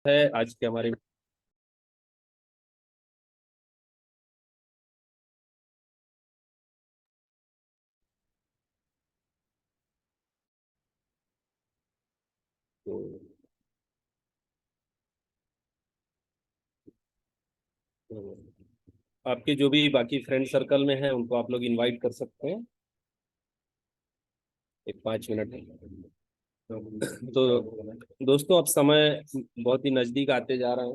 है आज के हमारे। तो आपके जो भी बाकी फ्रेंड सर्कल में हैं उनको आप लोग इनवाइट कर सकते हैं। एक 5 मिनट। तो दोस्तों अब समय बहुत ही नजदीक आते जा रहा है,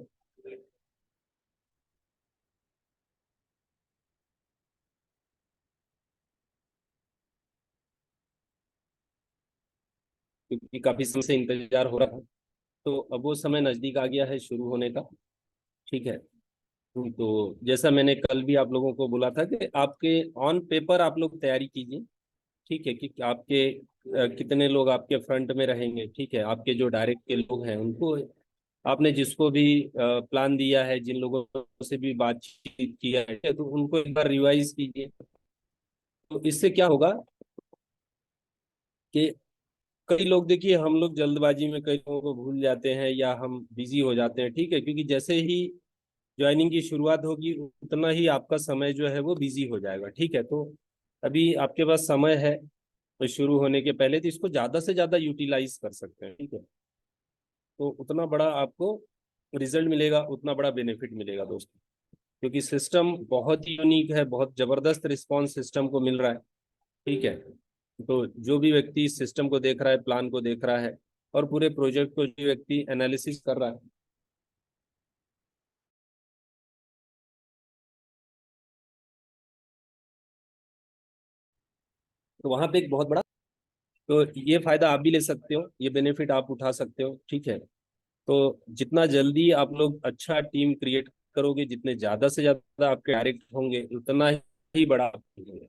क्योंकि काफी समय से इंतजार हो रहा था। तो अब वो समय नजदीक आ गया है शुरू होने का। ठीक है। तो जैसा मैंने कल भी आप लोगों को बोला था कि आपके ऑन पेपर आप लोग तैयारी कीजिए। ठीक है कि आपके कितने लोग आपके फ्रंट में रहेंगे। ठीक है, आपके जो डायरेक्ट के लोग हैं उनको आपने जिसको भी प्लान दिया है, जिन लोगों से भी बातचीत किया है, तो उनको एक बार रिवाइज कीजिए। तो इससे क्या होगा कि कई लोग, देखिए हम लोग जल्दबाजी में कई लोगों को भूल जाते हैं या हम बिजी हो जाते हैं। ठीक है, क्योंकि जैसे ही ज्वाइनिंग की शुरुआत होगी उतना ही आपका समय जो है वो बिजी हो जाएगा। ठीक है, तो अभी आपके पास समय है तो शुरू होने के पहले तो इसको ज्यादा से ज्यादा यूटिलाइज कर सकते हैं। ठीक है, तो उतना बड़ा आपको रिजल्ट मिलेगा, उतना बड़ा बेनिफिट मिलेगा दोस्तों। क्योंकि सिस्टम बहुत ही यूनिक है, बहुत जबरदस्त रिस्पॉन्स सिस्टम को मिल रहा है। ठीक है, तो जो भी व्यक्ति इस सिस्टम को देख रहा है, प्लान को देख रहा है, और पूरे प्रोजेक्ट को जो व्यक्ति एनालिसिस कर रहा है, तो वहां पे एक बहुत बड़ा, तो ये फायदा आप भी ले सकते हो, ये बेनिफिट आप उठा सकते हो। ठीक है, तो जितना जल्दी आप लोग अच्छा टीम क्रिएट करोगे, जितने ज्यादा से ज्यादा आपके डायरेक्ट होंगे, उतना ही बड़ा आप होंगे।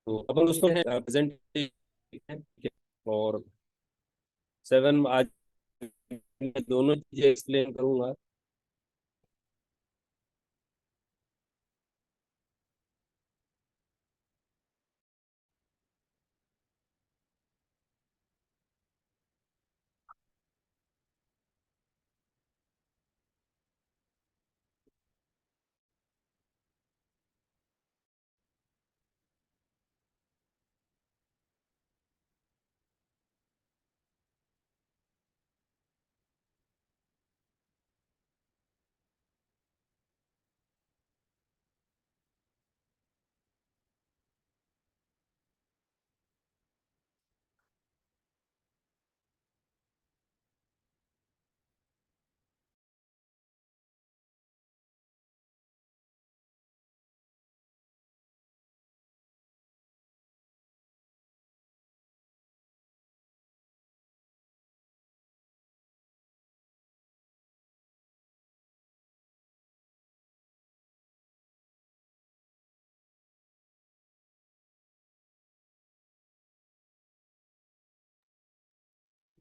तो अपन दोस्तों प्रेजेंट और 7 आज मैं दोनों चीजें एक्सप्लेन करूंगा।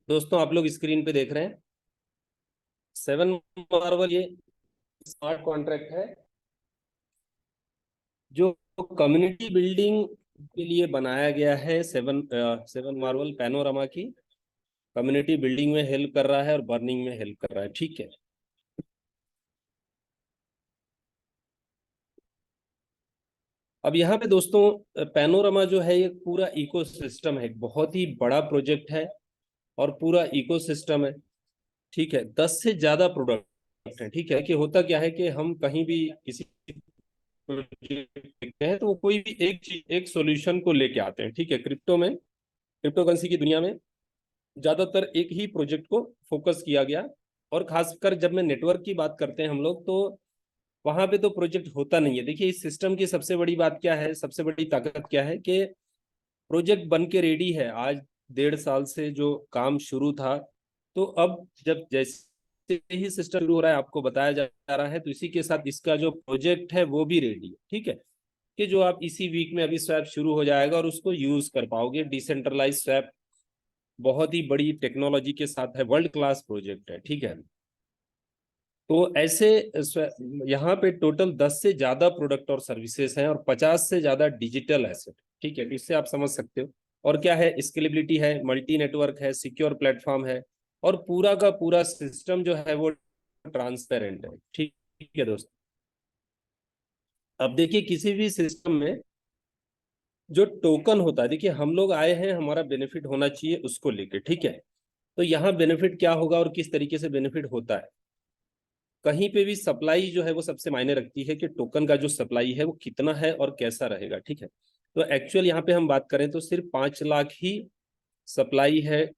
दोस्तों आप लोग स्क्रीन पे देख रहे हैं 7 मार्वल, ये स्मार्ट कॉन्ट्रैक्ट है जो कम्युनिटी बिल्डिंग के लिए बनाया गया है। 7 मार्वल पैनोरामा की कम्युनिटी बिल्डिंग में हेल्प कर रहा है और बर्निंग में हेल्प कर रहा है। ठीक है, अब यहाँ पे दोस्तों पैनोरामा जो है ये पूरा इकोसिस्टम है, एक बहुत ही बड़ा प्रोजेक्ट है और पूरा इकोसिस्टम है। ठीक है, 10 से ज्यादा प्रोडक्ट है। ठीक है, कि होता क्या है कि हम कहीं भी किसी प्रोजेक्ट देखते हैं तो वो कोई भी एक चीज, एक सॉल्यूशन को लेके आते हैं। ठीक है, क्रिप्टो में, क्रिप्टो करेंसी की दुनिया में ज्यादातर एक ही प्रोजेक्ट को फोकस किया गया। और खासकर जब मैं नेटवर्क की बात करते हैं हम लोग, तो वहां पे तो प्रोजेक्ट होता नहीं है। देखिए इस सिस्टम की सबसे बड़ी बात क्या है, सबसे बड़ी ताकत क्या है कि प्रोजेक्ट बन के रेडी है। आज 1.5 साल से जो काम शुरू था, तो अब जब जैसे ही सिस्टम शुरू हो रहा है, आपको बताया जा रहा है, तो इसी के साथ इसका जो प्रोजेक्ट है वो भी रेडी है। ठीक है, कि जो आप इसी वीक में अभी स्वैप शुरू हो जाएगा और उसको यूज कर पाओगे। डिसेंट्रलाइज स्वैप बहुत ही बड़ी टेक्नोलॉजी के साथ है, वर्ल्ड क्लास प्रोजेक्ट है। ठीक है, तो ऐसे यहाँ पे टोटल 10 से ज्यादा प्रोडक्ट और सर्विसेज हैं और 50 से ज्यादा डिजिटल एसेट। ठीक है, इससे आप समझ सकते हो। और क्या है, स्केलेबिलिटी है, मल्टी नेटवर्क है, सिक्योर प्लेटफॉर्म है, और पूरा का पूरा सिस्टम जो है वो ट्रांसपेरेंट है। ठीक है दोस्तों। अब देखिए, किसी भी सिस्टम में जो टोकन होता है, देखिए हम लोग आए हैं, हमारा बेनिफिट होना चाहिए उसको लेके। ठीक है, तो यहाँ बेनिफिट क्या होगा और किस तरीके से बेनिफिट होता है। कहीं पे भी सप्लाई जो है वो सबसे मायने रखती है कि टोकन का जो सप्लाई है वो कितना है और कैसा रहेगा। ठीक है, तो एक्चुअल यहाँ पे हम बात करें तो सिर्फ 5 लाख ही सप्लाई है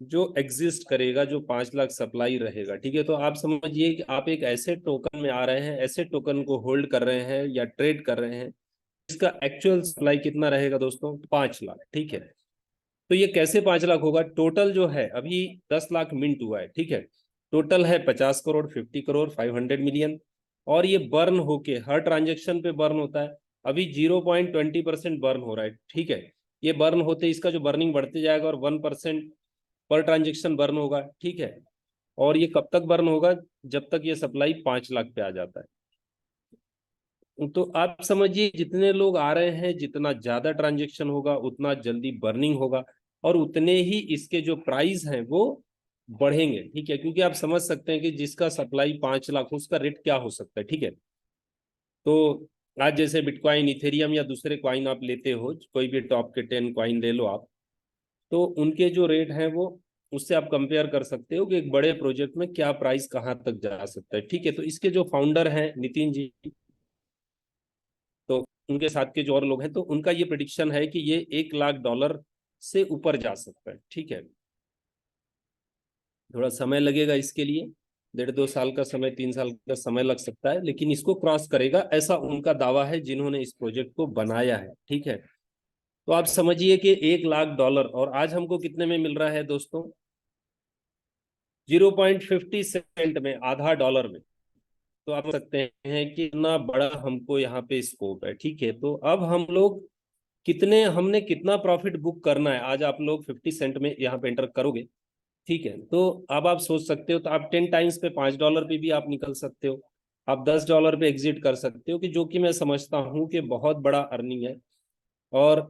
जो एग्जिस्ट करेगा, जो 5 लाख सप्लाई रहेगा। ठीक है, तो आप समझिए कि आप एक ऐसे टोकन में आ रहे हैं, ऐसे टोकन को होल्ड कर रहे हैं या ट्रेड कर रहे हैं, इसका एक्चुअल सप्लाई कितना रहेगा दोस्तों, 5 लाख। ठीक है, तो ये कैसे 5 लाख होगा, टोटल जो है अभी 10 लाख मिंट हुआ है। ठीक है, टोटल है 50 करोड़, 50 करोड़, 500 मिलियन। और ये बर्न होके हर ट्रांजेक्शन पे बर्न होता है। अभी 0.20% बर्न हो रहा है। ठीक है, ये बर्न होते इसका जो बर्निंग बढ़ते जाएगा और 1% पर ट्रांजेक्शन बर्न होगा। ठीक है, और ये कब तक बर्न होगा, जब तक ये सप्लाई 5 लाख पे आ जाता है। तो आप समझिए, जितने लोग आ रहे हैं, जितना ज्यादा ट्रांजेक्शन होगा उतना जल्दी बर्निंग होगा, और उतने ही इसके जो प्राइस हैं वो बढ़ेंगे। ठीक है, क्योंकि आप समझ सकते हैं कि जिसका सप्लाई 5 लाख उसका रेट क्या हो सकता है। ठीक है, तो आज जैसे बिटकॉइन, इथेरियम या दूसरे कॉइन आप लेते हो, कोई भी टॉप के 10 कॉइन ले लो आप, तो उनके जो रेट हैं वो, उससे आप कंपेयर कर सकते हो कि एक बड़े प्रोजेक्ट में क्या प्राइस कहाँ तक जा सकता है। ठीक है, तो इसके जो फाउंडर हैं नितिन जी, तो उनके साथ के जो और लोग हैं, तो उनका ये प्रिडिक्शन है कि ये $1 लाख से ऊपर जा सकता है। ठीक है, थोड़ा समय लगेगा इसके लिए, 1.5 2 साल का समय, 3 साल का समय लग सकता है, लेकिन इसको क्रॉस करेगा, ऐसा उनका दावा है जिन्होंने इस प्रोजेक्ट को बनाया है। ठीक है, तो आप समझिए कि $1 लाख, और आज हमको कितने में मिल रहा है दोस्तों, 0.50 सेंट में, आधा डॉलर में। तो आप सकते हैं कि इतना बड़ा हमको यहाँ पे स्कोप है। ठीक है, तो अब हम लोग कितने, हमने कितना प्रॉफिट बुक करना है, आज आप लोग 50 सेंट में यहाँ पे एंटर करोगे। ठीक है, तो अब आप सोच सकते हो, तो आप 10 टाइम्स पे, $5 पे भी आप निकल सकते हो, आप $10 पे एग्जिट कर सकते हो, कि जो कि मैं समझता हूँ कि बहुत बड़ा अर्निंग है। और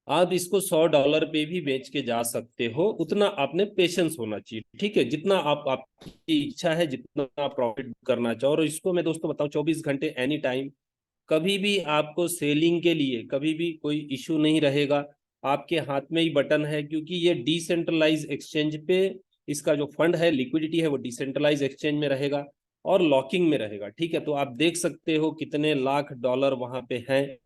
आप इसको $100 पे भी बेच के जा सकते हो, उतना आपने पेशेंस होना चाहिए। ठीक है, जितना आपकी इच्छा है, जितना आप प्रॉफिट करना चाहो। और इसको मैं दोस्तों बताऊं, 24 घंटे एनी टाइम, कभी भी आपको सेलिंग के लिए कभी भी कोई इशू नहीं रहेगा। आपके हाथ में ही बटन है, क्योंकि ये डिसेंट्रलाइज एक्सचेंज पे इसका जो फंड है, लिक्विडिटी है, वो डिसेंट्रलाइज एक्सचेंज में रहेगा और लॉकिंग में रहेगा। ठीक है, तो आप देख सकते हो कितने लाख डॉलर वहां पे हैं।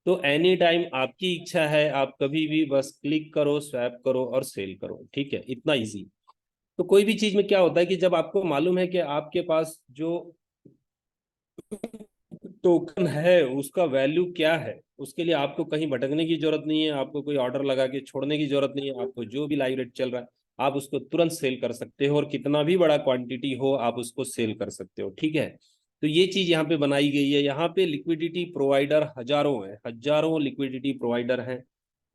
तो एनी टाइम आपकी इच्छा है, आप कभी भी बस क्लिक करो, स्वैप करो और सेल करो। ठीक है, इतना इजी। तो कोई भी चीज में क्या होता है कि जब आपको मालूम है कि आपके पास जो टोकन है उसका वैल्यू क्या है, उसके लिए आपको कहीं भटकने की जरूरत नहीं है, आपको कोई ऑर्डर लगा के छोड़ने की जरूरत नहीं है। आपको जो भी लाइव रेट चल रहा है, आप उसको तुरंत सेल कर सकते हो, और कितना भी बड़ा क्वांटिटी हो आप उसको सेल कर सकते हो। ठीक है, तो ये चीज यहाँ पे बनाई गई है। यहाँ पे लिक्विडिटी प्रोवाइडर हजारों हैं, हजारों लिक्विडिटी प्रोवाइडर हैं,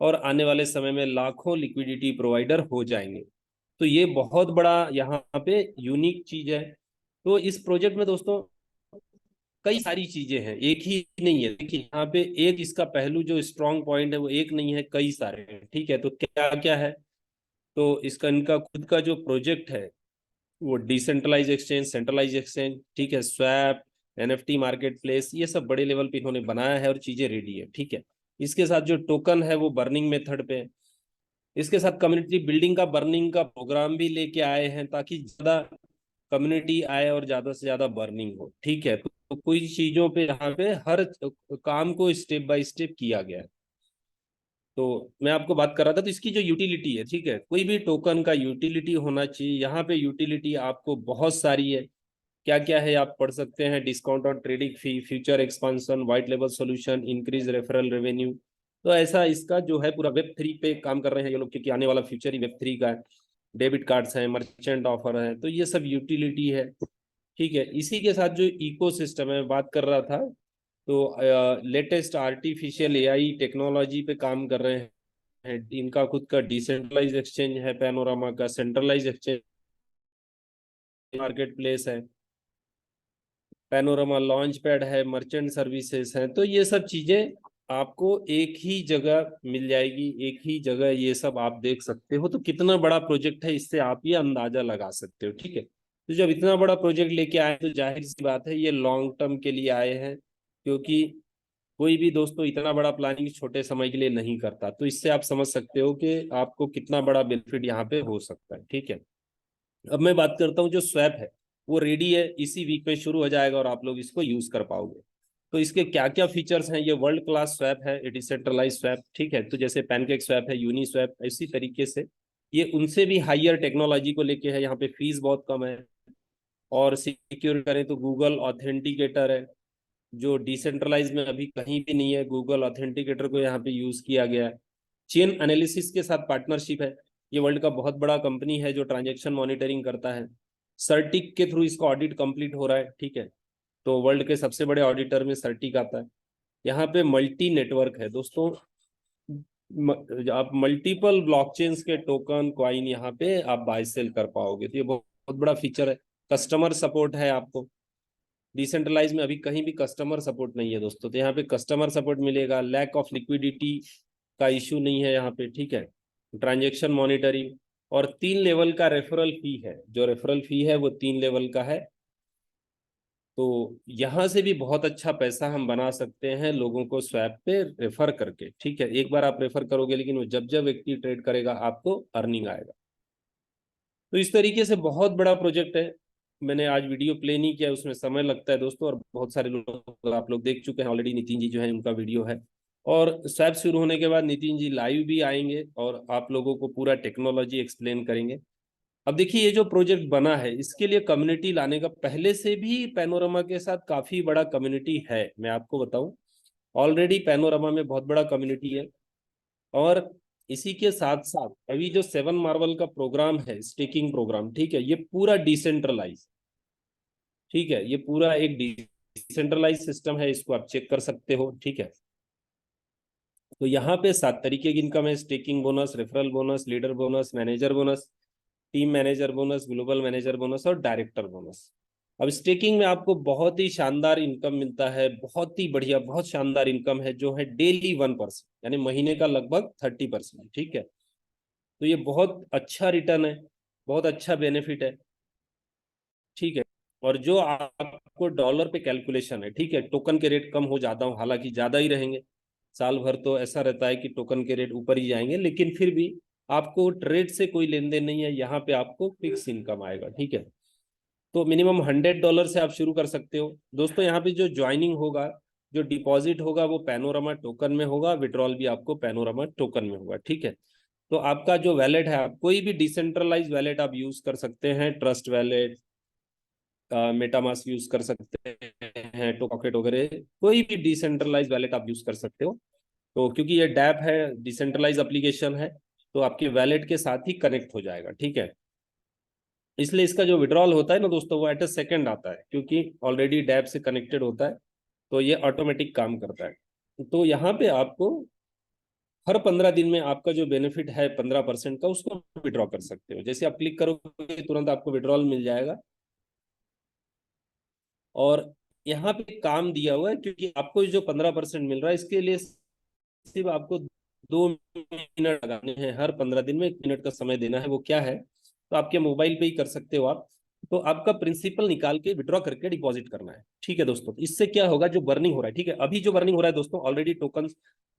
और आने वाले समय में लाखों लिक्विडिटी प्रोवाइडर हो जाएंगे। तो ये बहुत बड़ा यहाँ पे यूनिक चीज है। तो इस प्रोजेक्ट में दोस्तों कई सारी चीजें हैं, एक ही नहीं है। देखिए यहाँ पे एक इसका पहलू जो स्ट्रॉन्ग पॉइंट है वो एक नहीं है, कई सारे हैं। ठीक है, तो क्या क्या है, तो इसका इनका खुद का जो प्रोजेक्ट है वो डिसेंट्रलाइज एक्सचेंज, सेंट्रलाइज एक्सचेंज, ठीक है, स्वैप, एनएफटी मार्केट प्लेस, ये सब बड़े लेवल पे इन्होंने बनाया है और चीजें रेडी है। ठीक है, इसके साथ जो टोकन है वो बर्निंग मेथड पे है। इसके साथ कम्युनिटी बिल्डिंग का, बर्निंग का प्रोग्राम भी लेके आए हैं, ताकि ज्यादा कम्युनिटी आए और ज्यादा से ज्यादा बर्निंग हो। ठीक है, तो कुछ चीजों पे यहाँ पे हर काम को स्टेप बाय स्टेप किया गया है। तो मैं आपको बात कर रहा था, तो इसकी जो यूटिलिटी है, ठीक है, कोई भी टोकन का यूटिलिटी होना चाहिए। यहाँ पे यूटिलिटी आपको बहुत सारी है। क्या क्या है आप पढ़ सकते हैं, discount on trading fee, future expansion, white level solution, increase referral revenue. तो ऐसा इसका जो है पूरा Web3 पे काम कर रहे हैं ये लोग, क्योंकि आने वाला फ्यूचर ही Web3 का है। डेबिट कार्ड्स हैं, मर्चेंट ऑफर है, तो ये सब यूटिलिटी है। ठीक है, इसी के साथ जो इकोसिस्टम है बात कर रहा था, तो लेटेस्ट आर्टिफिशियल एआई टेक्नोलॉजी पे काम कर रहे हैं। इनका खुद का डिसेंट्रलाइज एक्सचेंज है पैनोरामा का, सेंट्रलाइज एक्सचेंज मार्केट प्लेस है, पैनोरामा लॉन्च पैड है, मर्चेंट सर्विसेज है। तो ये सब चीजें आपको एक ही जगह मिल जाएगी, एक ही जगह ये सब आप देख सकते हो। तो कितना बड़ा प्रोजेक्ट है इससे आप ये अंदाजा लगा सकते हो। ठीक है, तो जब इतना बड़ा प्रोजेक्ट लेके आए तो जाहिर सी बात है ये लॉन्ग टर्म के लिए आए हैं, क्योंकि कोई भी दोस्तों इतना बड़ा प्लानिंग छोटे समय के लिए नहीं करता। तो इससे आप समझ सकते हो कि आपको कितना बड़ा बेनिफिट यहाँ पे हो सकता है। ठीक है, अब मैं बात करता हूँ जो स्वैप है वो रेडी है, इसी वीक में शुरू हो जाएगा और आप लोग इसको यूज कर पाओगे। तो इसके क्या क्या फीचर्स हैं, ये वर्ल्ड क्लास स्वैप है, ये डिसेंट्रलाइज स्वैप। ठीक है, तो जैसे पैनकेक स्वैप है, यूनी स्वैप, इसी तरीके से ये उनसे भी हायर टेक्नोलॉजी को लेके है। यहाँ पे फीस बहुत कम है, और सिक्योर करें तो गूगल ऑथेंटिकेटर है, जो डिसेंट्रलाइज में अभी कहीं भी नहीं है। गूगल ऑथेंटिकेटर को यहाँ पे यूज किया गया है। चेन एनालिसिस के साथ पार्टनरशिप है। ये वर्ल्ड का बहुत बड़ा कंपनी है जो ट्रांजैक्शन मॉनिटरिंग करता है। सर्टिक के थ्रू इसका ऑडिट कंप्लीट हो रहा है। ठीक है, तो वर्ल्ड के सबसे बड़े ऑडिटर में सर्टिक आता है। यहाँ पे मल्टी नेटवर्क है दोस्तों, आप मल्टीपल ब्लॉकचेन्स के टोकन क्वाइन यहाँ पे आप बाय सेल कर पाओगे। तो ये बहुत बहुत बड़ा फीचर है। कस्टमर सपोर्ट है आपको, डिसेंट्रलाइज में अभी कहीं भी कस्टमर सपोर्ट नहीं है दोस्तों, तो यहाँ पे कस्टमर सपोर्ट मिलेगा। लैक ऑफ लिक्विडिटी का इश्यू नहीं है यहाँ पे। ठीक है, ट्रांजेक्शन मॉनिटरिंग, और 3 लेवल का रेफरल फी है। जो रेफरल फी है वो 3 लेवल का है। तो यहाँ से भी बहुत अच्छा पैसा हम बना सकते हैं लोगों को स्वैप पे रेफर करके। ठीक है, एक बार आप रेफर करोगे, लेकिन वो जब जब व्यक्ति ट्रेड करेगा आपको अर्निंग आएगा। तो इस तरीके से बहुत बड़ा प्रोजेक्ट है। मैंने आज वीडियो प्ले नहीं किया, उसमें समय लगता है दोस्तों, और बहुत सारे लोग आप लोग देख चुके हैं ऑलरेडी। नितिन जी जो है उनका वीडियो है, और स्वैप शुरू होने के बाद नितिन जी लाइव भी आएंगे और आप लोगों को पूरा टेक्नोलॉजी एक्सप्लेन करेंगे। अब देखिए, ये जो प्रोजेक्ट बना है इसके लिए कम्युनिटी लाने का, पहले से भी पैनोरमा के साथ काफी बड़ा कम्युनिटी है। मैं आपको बताऊं, ऑलरेडी पैनोरमा में बहुत बड़ा कम्युनिटी है। और इसी के साथ साथ अभी जो 7 मार्वल का प्रोग्राम है, स्टेकिंग प्रोग्राम, ठीक है, ये पूरा डिसेंट्रलाइज, ठीक है, ये पूरा एक डिसेंट्रलाइज सिस्टम है, इसको आप चेक कर सकते हो। ठीक है, तो यहाँ पे 7 तरीके की इनकम है: staking bonus, referral bonus, leader bonus, manager bonus, team manager bonus, global manager bonus और डायरेक्टर बोनस। अब स्टेकिंग में आपको बहुत ही शानदार इनकम मिलता है, बहुत ही बढ़िया, बहुत शानदार इनकम है, जो है डेली 1%, यानी महीने का लगभग 30%। ठीक है, तो ये बहुत अच्छा रिटर्न है, बहुत अच्छा बेनिफिट है। ठीक है, और जो आपको डॉलर पे कैलकुलेशन है, ठीक है, टोकन के रेट कम हो जाता हूँ, हालांकि ज्यादा ही रहेंगे। साल भर तो ऐसा रहता है कि टोकन के रेट ऊपर ही जाएंगे, लेकिन फिर भी आपको ट्रेड से कोई लेन देन नहीं है, यहाँ पे आपको फिक्स इनकम आएगा। ठीक है, तो मिनिमम $100 से आप शुरू कर सकते हो दोस्तों। यहाँ पे जो ज्वाइनिंग होगा, जो डिपॉजिट होगा वो पैनोरामा टोकन में होगा, विड्रॉल भी आपको पैनोरामा टोकन में होगा। ठीक है, तो आपका जो वैलेट है, आप कोई भी डिसेंट्रलाइज वैलेट आप यूज कर सकते हैं, ट्रस्ट वैलेट, मेटामास्क यूज कर सकते हैं, टोकेट वगैरह, कोई भी डिसेंट्रलाइज वैलेट आप यूज कर सकते हो। तो क्योंकि ये डैप है, डिसेंट्रलाइज एप्लीकेशन है, तो आपके वैलेट के साथ ही कनेक्ट हो जाएगा। ठीक है, इसलिए इसका जो विड्रॉल होता है ना दोस्तों, वो एट अ सेकेंड आता है, क्योंकि ऑलरेडी डैप से कनेक्टेड होता है, तो ये ऑटोमेटिक काम करता है। तो यहाँ पे आपको हर 15 दिन में आपका जो बेनिफिट है 15% का, उसको विड्रॉ कर सकते हो। जैसे आप क्लिक करोगे तुरंत आपको विड्रॉल मिल जाएगा। और यहाँ पे काम दिया हुआ है, क्योंकि आपको जो 15% मिल रहा है इसके लिए सिर्फ आपको 2 मिनट लगाने हैं। हर 15 दिन में 1 मिनट का समय देना है। वो क्या है, तो आपके मोबाइल पे ही कर सकते हो आप। तो आपका प्रिंसिपल निकाल के विड्रॉ करके डिपॉजिट करना है। ठीक है दोस्तों, तो इससे क्या होगा, जो बर्निंग हो रहा है, ठीक है, अभी जो बर्निंग हो रहा है दोस्तों, ऑलरेडी टोकन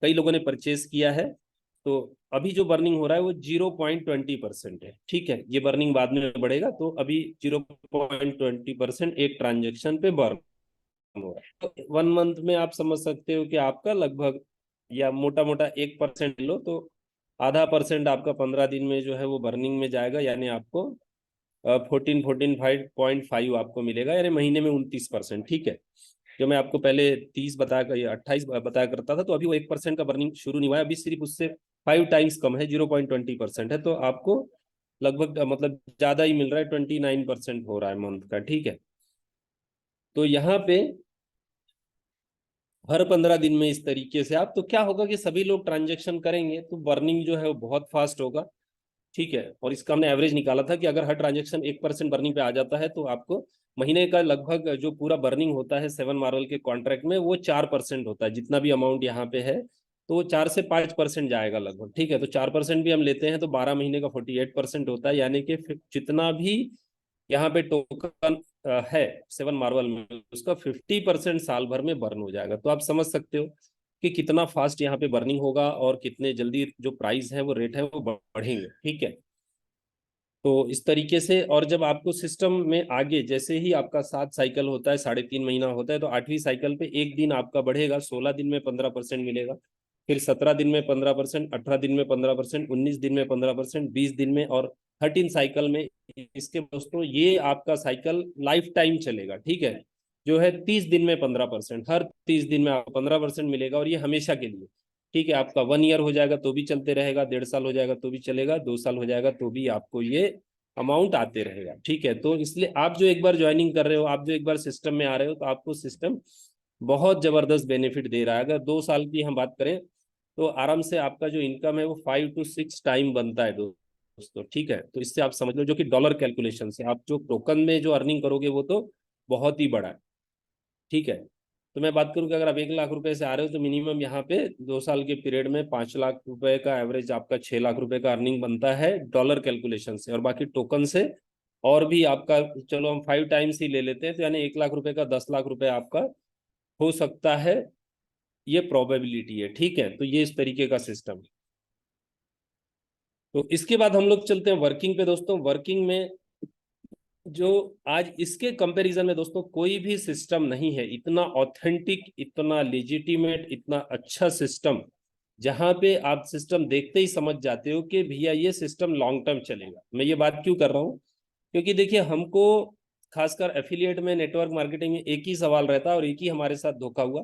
कई लोगों ने परचेज किया है, तो अभी जो बर्निंग हो रहा है वो 0.20% है। ठीक है, ये बर्निंग बाद में बढ़ेगा, तो अभी 0.20% एक ट्रांजेक्शन पे बर्न हो रहा है। तो 1 मंथ में आप समझ सकते हो कि आपका लगभग, या मोटा मोटा 1% लो तो ½ % आपका 15 दिन में जो है वो बर्निंग में जाएगा, यानी आपको 14.5 आपको मिलेगा, यानी महीने में 29%। ठीक है, जो मैं आपको पहले 30 बताया, ये 28 बताया करता था, तो अभी वो 1% का बर्निंग शुरू नहीं हुआ है, अभी सिर्फ उससे 5 टाइम्स कम है, 0.20% है। तो आपको लगभग मतलब ज्यादा ही मिल रहा है, 29% हो रहा है मंथ का। ठीक है, तो यहाँ पे हर 15 दिन में इस तरीके से आप, तो क्या होगा कि सभी लोग ट्रांजेक्शन करेंगे, तो बर्निंग जो है वो बहुत फास्ट होगा। ठीक है। और इसका हमने एवरेज निकाला था कि अगर हर ट्रांजेक्शन 1% बर्निंग पे आ जाता है तो आपको महीने का लगभग जो पूरा बर्निंग होता है 7 मार्वल के कॉन्ट्रैक्ट में, वो 4% होता है। जितना भी अमाउंट यहाँ पे है तो वो 4 से 5% जाएगा लगभग। ठीक है, तो 4% भी हम लेते हैं तो 12 महीने का 48% होता है, यानी कि जितना भी यहाँ पे टोकन है 7 मार्वल में, उसका 50% साल भर में बर्न हो जाएगा। तो आप समझ सकते हो कि कितना फास्ट यहाँ पे बर्निंग होगा और कितने जल्दी जो प्राइस है वो रेट है वो बढ़ेंगे। ठीक है, तो इस तरीके से। और जब आपको सिस्टम में आगे जैसे ही आपका 7 साइकिल होता है, 3.5 महीना होता है, तो 8वीं साइकिल पे एक दिन आपका बढ़ेगा, 16 दिन में 15% मिलेगा, फिर 17 दिन में 15%, 18 दिन में 15%, 19 दिन में 15%, 20 दिन में, और 13 साइकिल में। इसके दोस्तों ये आपका साइकिल लाइफ टाइम चलेगा। ठीक है, जो है 30 दिन में 15%, हर 30 दिन में आपको 15% मिलेगा, और ये हमेशा के लिए। ठीक है, आपका 1 ईयर हो जाएगा तो भी चलते रहेगा, 1.5 साल हो जाएगा तो भी चलेगा, 2 साल हो जाएगा तो भी आपको ये अमाउंट आते रहेगा। ठीक है, तो इसलिए आप जो एक बार ज्वाइनिंग कर रहे हो, आप जो एक बार सिस्टम में आ रहे हो, तो आपको सिस्टम बहुत जबरदस्त बेनिफिट दे रहा है। अगर 2 साल की हम बात करें तो आराम से आपका जो इनकम है वो 5 to 6 टाइम बनता है दोस्तों। ठीक है, तो इससे आप समझ लो, जो कि डॉलर कैलकुलेशन से आप जो टोकन में जो अर्निंग करोगे वो तो बहुत ही बड़ा है। ठीक है, तो मैं बात करूं कि अगर आप 1 लाख रुपए से आ रहे हो तो मिनिमम यहाँ पे 2 साल के पीरियड में 5 लाख रुपए का एवरेज आपका 6 लाख रुपए का अर्निंग बनता है डॉलर कैलकुलेशन से, और बाकी टोकन से और भी आपका, चलो हम 5 टाइम्स ही ले लेते हैं, तो यानी 1 लाख रुपए का 10 लाख रुपए आपका हो सकता है, ये प्रोबेबिलिटी है। ठीक है, तो ये इस तरीके का सिस्टम है। तो इसके बाद हम लोग चलते हैं वर्किंग पे दोस्तों। वर्किंग में जो आज इसके कंपैरिजन में दोस्तों कोई भी सिस्टम नहीं है इतना ऑथेंटिक, इतना लेजिटिमेट, इतना अच्छा सिस्टम, जहां पे आप सिस्टम देखते ही समझ जाते हो कि भैया ये सिस्टम लॉन्ग टर्म चलेगा। मैं ये बात क्यों कर रहा हूँ, क्योंकि देखिए हमको खासकर एफिलिएट में, नेटवर्क मार्केटिंग में एक ही सवाल रहता है, और एक ही हमारे साथ धोखा हुआ।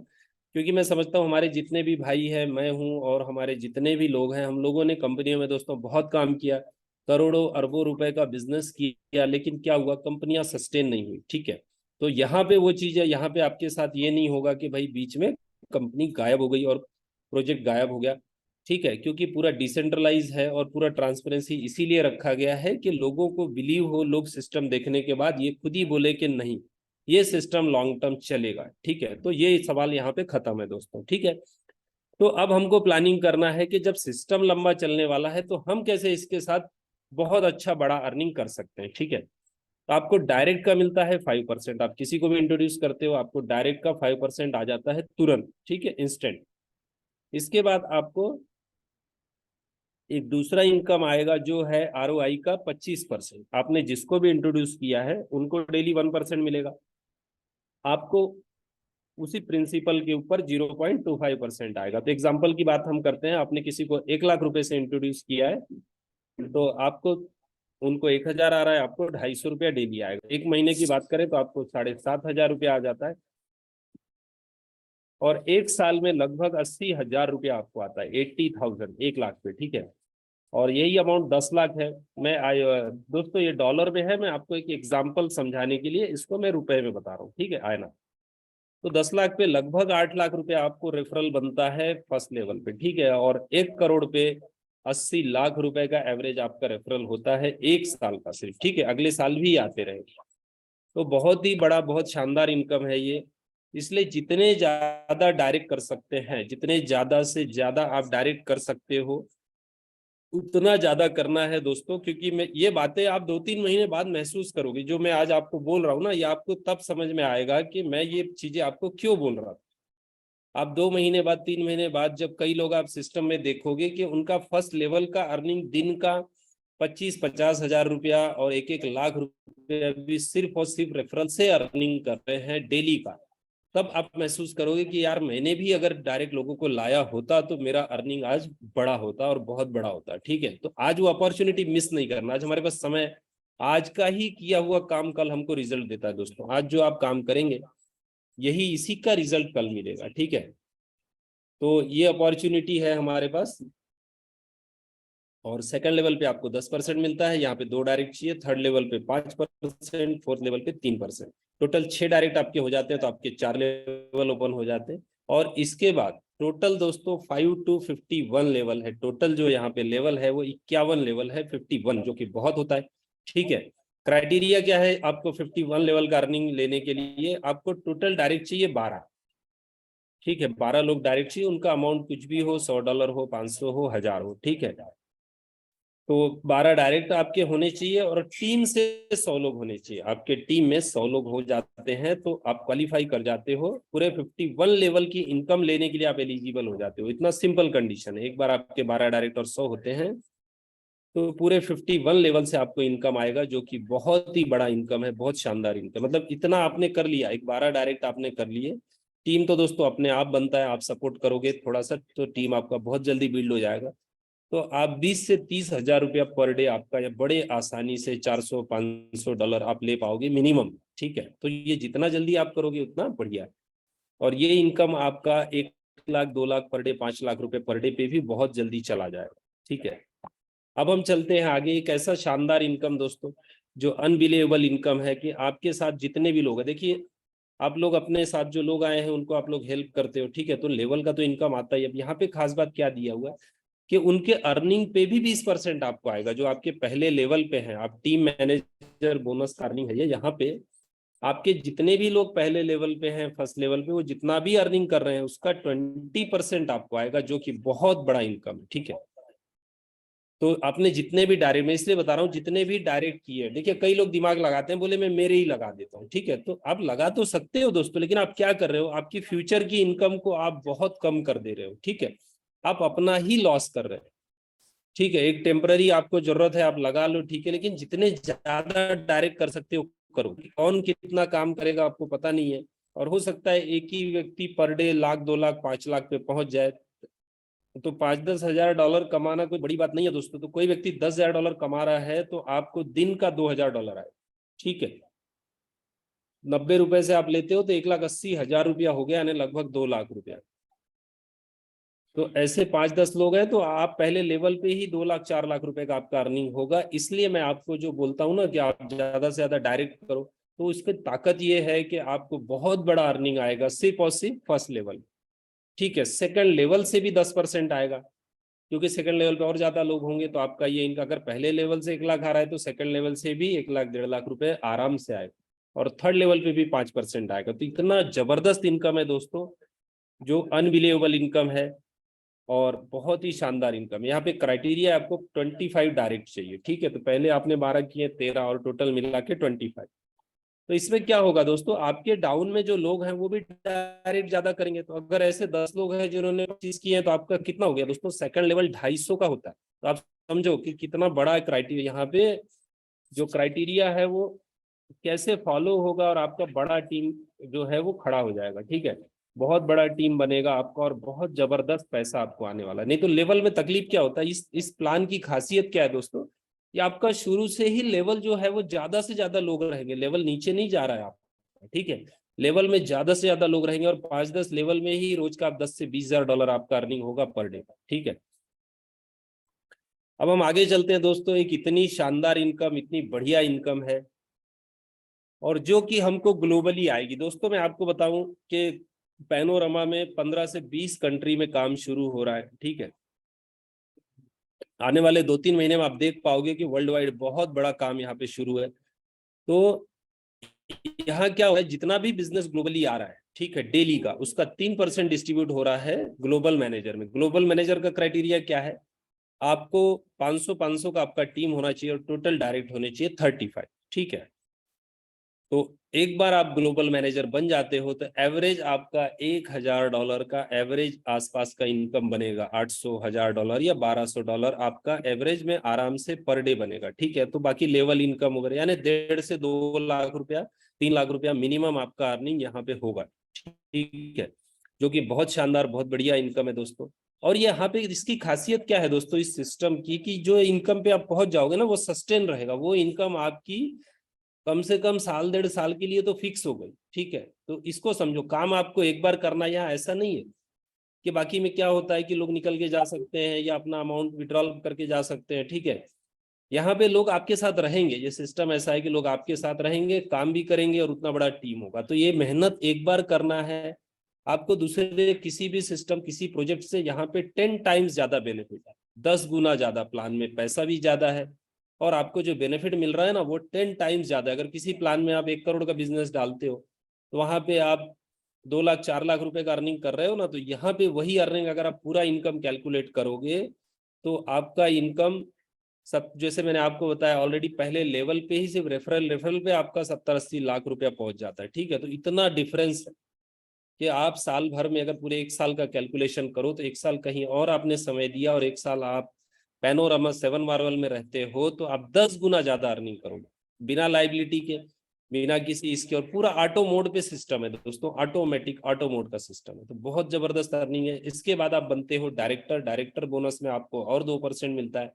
क्योंकि मैं समझता हूँ हमारे जितने भी भाई हैं, मैं हूँ, और हमारे जितने भी लोग हैं, हम लोगों ने कंपनियों में दोस्तों बहुत काम किया, करोड़ों अरबों रुपए का बिजनेस किया, लेकिन क्या हुआ, कंपनियां सस्टेन नहीं हुई। ठीक है, तो यहाँ पे वो चीज है, यहाँ पे आपके साथ ये नहीं होगा कि भाई बीच में कंपनी गायब हो गई और प्रोजेक्ट गायब हो गया। ठीक है, क्योंकि पूरा डिसेंट्रलाइज है और पूरा ट्रांसपेरेंसी इसीलिए रखा गया है कि लोगों को बिलीव हो, लोग सिस्टम देखने के बाद ये खुद ही बोले कि नहीं, ये सिस्टम लॉन्ग टर्म चलेगा। ठीक है, तो ये सवाल यहाँ पे खत्म है दोस्तों। ठीक है, तो अब हमको प्लानिंग करना है कि जब सिस्टम लंबा चलने वाला है तो हम कैसे इसके साथ बहुत अच्छा बड़ा अर्निंग कर सकते हैं। ठीक है, तो आपको डायरेक्ट का मिलता है 5%। आप किसी को भी इंट्रोड्यूस करते हो, आपको डायरेक्ट का 5% आ जाता है तुरंत। ठीक है, इंस्टेंट। इसके बाद आपको एक दूसरा इनकम आएगा जो है ROI का 25%। आपने जिसको भी इंट्रोड्यूस किया है उनको डेली 1% मिलेगा, आपको उसी प्रिंसिपल के ऊपर 0.25% आएगा। तो एग्जाम्पल की बात हम करते हैं, आपने किसी को 1 लाख रुपए से इंट्रोड्यूस किया है, तो आपको, उनको 1,000 आ रहा है, आपको 250 रुपया डेली आएगा। एक महीने की बात करें तो आपको 7,500 रुपया आ जाता है, और एक साल में लगभग 80,000 रुपया आपको आता है, 80,000 1 लाख पे। ठीक है, और यही अमाउंट 10 लाख है। मैं दोस्तों ये डॉलर में है, मैं आपको एक एग्जाम्पल समझाने के लिए इसको मैं रुपए में बता रहा हूँ। ठीक है, आए ना, तो 10 लाख पे लगभग 8 लाख रुपया आपको रेफरल बनता है फर्स्ट लेवल पे। ठीक है, और 1 करोड़ पे 80 लाख रुपए का एवरेज आपका रेफरल होता है एक साल का सिर्फ। ठीक है, अगले साल भी आते रहेंगे। तो बहुत ही बड़ा, बहुत शानदार इनकम है ये। इसलिए जितने ज्यादा डायरेक्ट कर सकते हैं, जितने ज्यादा से ज्यादा आप डायरेक्ट कर सकते हो, उतना ज्यादा करना है दोस्तों। क्योंकि मैं ये बातें आप 2-3 महीने बाद महसूस करोगे, जो मैं आज आपको बोल रहा हूँ ना, ये आपको तब समझ में आएगा कि मैं ये चीजें आपको क्यों बोल रहा था। आप 2 महीने बाद, 3 महीने बाद, जब कई लोग आप सिस्टम में देखोगे कि उनका फर्स्ट लेवल का अर्निंग दिन का 25-50 हजार रुपया और 1-1 लाख रुपया भी सिर्फ और सिर्फ रेफरल से अर्निंग कर रहे हैं डेली का, तब आप महसूस करोगे कि यार मैंने भी अगर डायरेक्ट लोगों को लाया होता तो मेरा अर्निंग आज बड़ा होता और बहुत बड़ा होता। ठीक है, तो आज वो अपॉर्चुनिटी मिस नहीं करना। आज हमारे पास समय, आज का ही किया हुआ काम कल हमको रिजल्ट देता है दोस्तों। आज जो आप काम करेंगे यही, इसी का रिजल्ट कल मिलेगा। ठीक है, तो ये अपॉर्चुनिटी है हमारे पास। और सेकंड लेवल पे आपको 10% मिलता है, यहाँ पे 2 डायरेक्ट चाहिए, थर्ड लेवल पे 5%, फोर्थ लेवल पे 3%, टोटल 6 डायरेक्ट आपके हो जाते हैं, तो आपके 4 लेवल ओपन हो जाते हैं। और इसके बाद टोटल दोस्तों 5 to 51 लेवल है। टोटल जो यहाँ पे लेवल है वो 51 लेवल है, 51 जो कि बहुत होता है। ठीक है, क्राइटेरिया क्या है? आपको 51 लेवल का अर्निंग लेने के लिए आपको टोटल डायरेक्ट चाहिए 12। ठीक है, 12 लोग डायरेक्ट चाहिए, उनका अमाउंट कुछ भी हो, $100 हो, 500 हो, 1000 हो। ठीक है, तो 12 डायरेक्ट आपके होने चाहिए और टीम से 100 लोग होने चाहिए। आपके टीम में 100 लोग हो जाते हैं तो आप क्वालिफाई कर जाते हो, पूरे 51 लेवल की इनकम लेने के लिए आप एलिजिबल हो जाते हो। इतना सिंपल कंडीशन है। एक बार आपके 12 डायरेक्ट और 100 होते हैं तो पूरे 51 लेवल से आपको इनकम आएगा, जो कि बहुत ही बड़ा इनकम है, बहुत शानदार इनकम। मतलब इतना आपने कर लिया, एक 12 डायरेक्ट आपने कर लिए। टीम तो दोस्तों अपने आप बनता है, आप सपोर्ट करोगे थोड़ा सा तो टीम आपका बहुत जल्दी बिल्ड हो जाएगा। तो आप 20 से 30 हजार रुपया पर डे आपका, या बड़े आसानी से $400-500 आप ले पाओगे मिनिमम। ठीक है, तो ये जितना जल्दी आप करोगे उतना बढ़िया है। और ये इनकम आपका 1 लाख 2 लाख पर डे, 5 लाख रुपए पर डे पे भी बहुत जल्दी चला जाएगा। ठीक है, अब हम चलते हैं आगे। एक ऐसा शानदार इनकम दोस्तों जो अनबिलीवेबल इनकम है कि आपके साथ जितने भी लोग हैं, देखिए आप लोग अपने साथ जो लोग आए हैं उनको आप लोग हेल्प करते हो। ठीक है, तो लेवल का तो इनकम आता है। अब यहाँ पे खास बात क्या दिया हुआ है कि उनके अर्निंग पे भी 20% आपको आएगा, जो आपके पहले लेवल पे हैं। आप टीम मैनेजर बोनस का अर्निंग है ये। यहाँ पे आपके जितने भी लोग पहले लेवल पे हैं, फर्स्ट लेवल पे, वो जितना भी अर्निंग कर रहे हैं उसका 20% आपको आएगा, जो कि बहुत बड़ा इनकम है। ठीक है, तो आपने जितने भी डायरेक्ट, मैं इसलिए बता रहा हूँ जितने भी डायरेक्ट किए। देखिए कई लोग दिमाग लगाते हैं, बोले मैं मेरे ही लगा देता हूँ। ठीक है, तो आप लगा तो सकते हो दोस्तों, लेकिन आप क्या कर रहे हो, आपकी फ्यूचर की इनकम को आप बहुत कम कर दे रहे हो। ठीक है, आप अपना ही लॉस कर रहे हो। ठीक है, एक टेम्पररी आपको जरूरत है, आप लगा लो, ठीक है, लेकिन जितने ज्यादा डायरेक्ट कर सकते हो करो। कौन कितना काम करेगा आपको पता नहीं है, और हो सकता है एक ही व्यक्ति पर डे 1 लाख 2 लाख 5 लाख पे पहुंच जाए। तो 5-10 हजार डॉलर कमाना कोई बड़ी बात नहीं है दोस्तों। तो कोई व्यक्ति $10,000 कमा रहा है तो आपको दिन का $2,000 आए। ठीक है, 90 रुपए से आप लेते हो तो 1,80,000 रुपया हो गया, यानी लगभग 2 लाख रुपया। तो ऐसे 5-10 लोग हैं तो आप पहले लेवल पे ही 2 लाख 4 लाख रुपए का आपका अर्निंग होगा। इसलिए मैं आपको जो बोलता हूँ ना कि आप ज्यादा से ज्यादा डायरेक्ट करो, तो उसकी ताकत ये है कि आपको बहुत बड़ा अर्निंग आएगा सिर्फ और सिर्फ फर्स्ट लेवल। ठीक है, सेकंड लेवल से भी 10% आएगा, क्योंकि सेकंड लेवल पे और ज्यादा लोग होंगे। तो आपका ये इनका अगर पहले लेवल से 1 लाख आ रहा है तो सेकंड लेवल से भी 1 लाख 1.5 लाख रुपए आराम से आएगा, और थर्ड लेवल पे भी 5% आएगा। तो इतना जबरदस्त इनकम है दोस्तों, जो अनबिलीवेबल इनकम है और बहुत ही शानदार इनकम। यहाँ पे क्राइटेरिया आपको 25 डायरेक्ट चाहिए। ठीक है, तो पहले आपने 12 किए, 13, और टोटल मिला के 25। तो इसमें क्या होगा दोस्तों, आपके डाउन में जो लोग हैं वो भी डायरेक्ट ज्यादा करेंगे। तो अगर ऐसे 10 लोग हैं जिन्होंने 25 किए हैं तो आपका कितना हो गया दोस्तों, सेकंड लेवल 250 का होता है। तो आप समझो कि कितना बड़ा क्राइटेरिया यहाँ पे, जो क्राइटेरिया है वो कैसे फॉलो होगा, और आपका बड़ा टीम जो है वो खड़ा हो जाएगा। ठीक है, बहुत बड़ा टीम बनेगा आपका, और बहुत जबरदस्त पैसा आपको आने वाला है। नहीं तो लेवल में तकलीफ क्या होता है, इस प्लान की खासियत क्या है दोस्तों, ये आपका शुरू से ही लेवल जो है वो ज्यादा से ज्यादा लोग रहेंगे, लेवल नीचे नहीं जा रहा है आपका। ठीक है, लेवल में ज्यादा से ज्यादा लोग रहेंगे, और 5-10 लेवल में ही रोज का 10 से 20 हजार डॉलर आपका अर्निंग होगा पर डे का। ठीक है, अब हम आगे चलते हैं दोस्तों। एक इतनी शानदार इनकम, इतनी बढ़िया इनकम है, और जो कि हमको ग्लोबली आएगी दोस्तों। मैं आपको बताऊं कि पैनोरमा में 15 से 20 कंट्री में काम शुरू हो रहा है। ठीक है, आने वाले 2-3 महीने में आप देख पाओगे कि वर्ल्ड वाइड बहुत बड़ा काम यहाँ पे शुरू है। तो यहाँ क्या हो रहा है, जितना भी बिजनेस ग्लोबली आ रहा है, ठीक है, डेली का उसका 3% डिस्ट्रीब्यूट हो रहा है ग्लोबल मैनेजर में। ग्लोबल मैनेजर का क्राइटेरिया क्या है, आपको 500 का आपका टीम होना चाहिए, और टोटल डायरेक्ट होने चाहिए 35। ठीक है, तो एक बार आप ग्लोबल मैनेजर बन जाते हो तो एवरेज आपका $1,000 का एवरेज आसपास का इनकम बनेगा। 800 हजार डॉलर या $1,200 आपका एवरेज में आराम से पर डे बनेगा। ठीक है, तो बाकी लेवल इनकम वगैरह, यानी 1.5 से 2 लाख रुपया, 3 लाख रुपया मिनिमम आपका अर्निंग यहाँ पे होगा। ठीक है, जो कि बहुत शानदार, बहुत बढ़िया इनकम है दोस्तों। और ये यहाँ पे इसकी खासियत क्या है दोस्तों इस सिस्टम की, कि जो इनकम पे आप पहुंच जाओगे ना वो सस्टेन रहेगा। वो इनकम आपकी कम से कम साल 1.5 साल के लिए तो फिक्स हो गई। ठीक है, तो इसको समझो, काम आपको एक बार करना, यहाँ ऐसा नहीं है कि बाकी में क्या होता है कि लोग निकल के जा सकते हैं या अपना अमाउंट विड्रॉल करके जा सकते हैं। ठीक है, यहाँ पे लोग आपके साथ रहेंगे। ये सिस्टम ऐसा है कि लोग आपके साथ रहेंगे, काम भी करेंगे, और उतना बड़ा टीम होगा। तो ये मेहनत एक बार करना है, आपको दूसरे किसी भी सिस्टम, किसी प्रोजेक्ट से यहाँ पे 10 टाइम्स ज्यादा बेनिफिट है, 10 गुना ज्यादा। प्लान में पैसा भी ज्यादा है और आपको जो बेनिफिट मिल रहा है ना वो 10 टाइम्स ज्यादा है। अगर किसी प्लान में आप 1 करोड़ का बिजनेस डालते हो तो वहां पे आप 2 लाख 4 लाख रुपए का अर्निंग कर रहे हो ना, तो यहाँ पे वही अर्निंग अगर आप पूरा इनकम कैलकुलेट करोगे तो आपका इनकम सब, जैसे मैंने आपको बताया ऑलरेडी, पहले लेवल पे ही सिर्फ रेफरल रेफरल पे आपका 70-80 लाख रुपया पहुंच जाता है। ठीक है, तो इतना डिफरेंस है कि आप साल भर में अगर पूरे 1 साल का कैलकुलेशन करो तो 1 साल कहीं और आपने समय दिया और 1 साल आप पैनोरामा 7 मार्वल में रहते हो तो आप 10 गुना ज्यादा अर्निंग करोगे बिना लाइबिलिटी के, बिना किसी इसके। और पूरा ऑटो मोड पे सिस्टम है दोस्तों, ऑटोमेटिक ऑटो मोड का सिस्टम है, तो बहुत जबरदस्त अर्निंग है। इसके बाद आप बनते हो डायरेक्टर, डायरेक्टर बोनस में आपको और 2% मिलता है।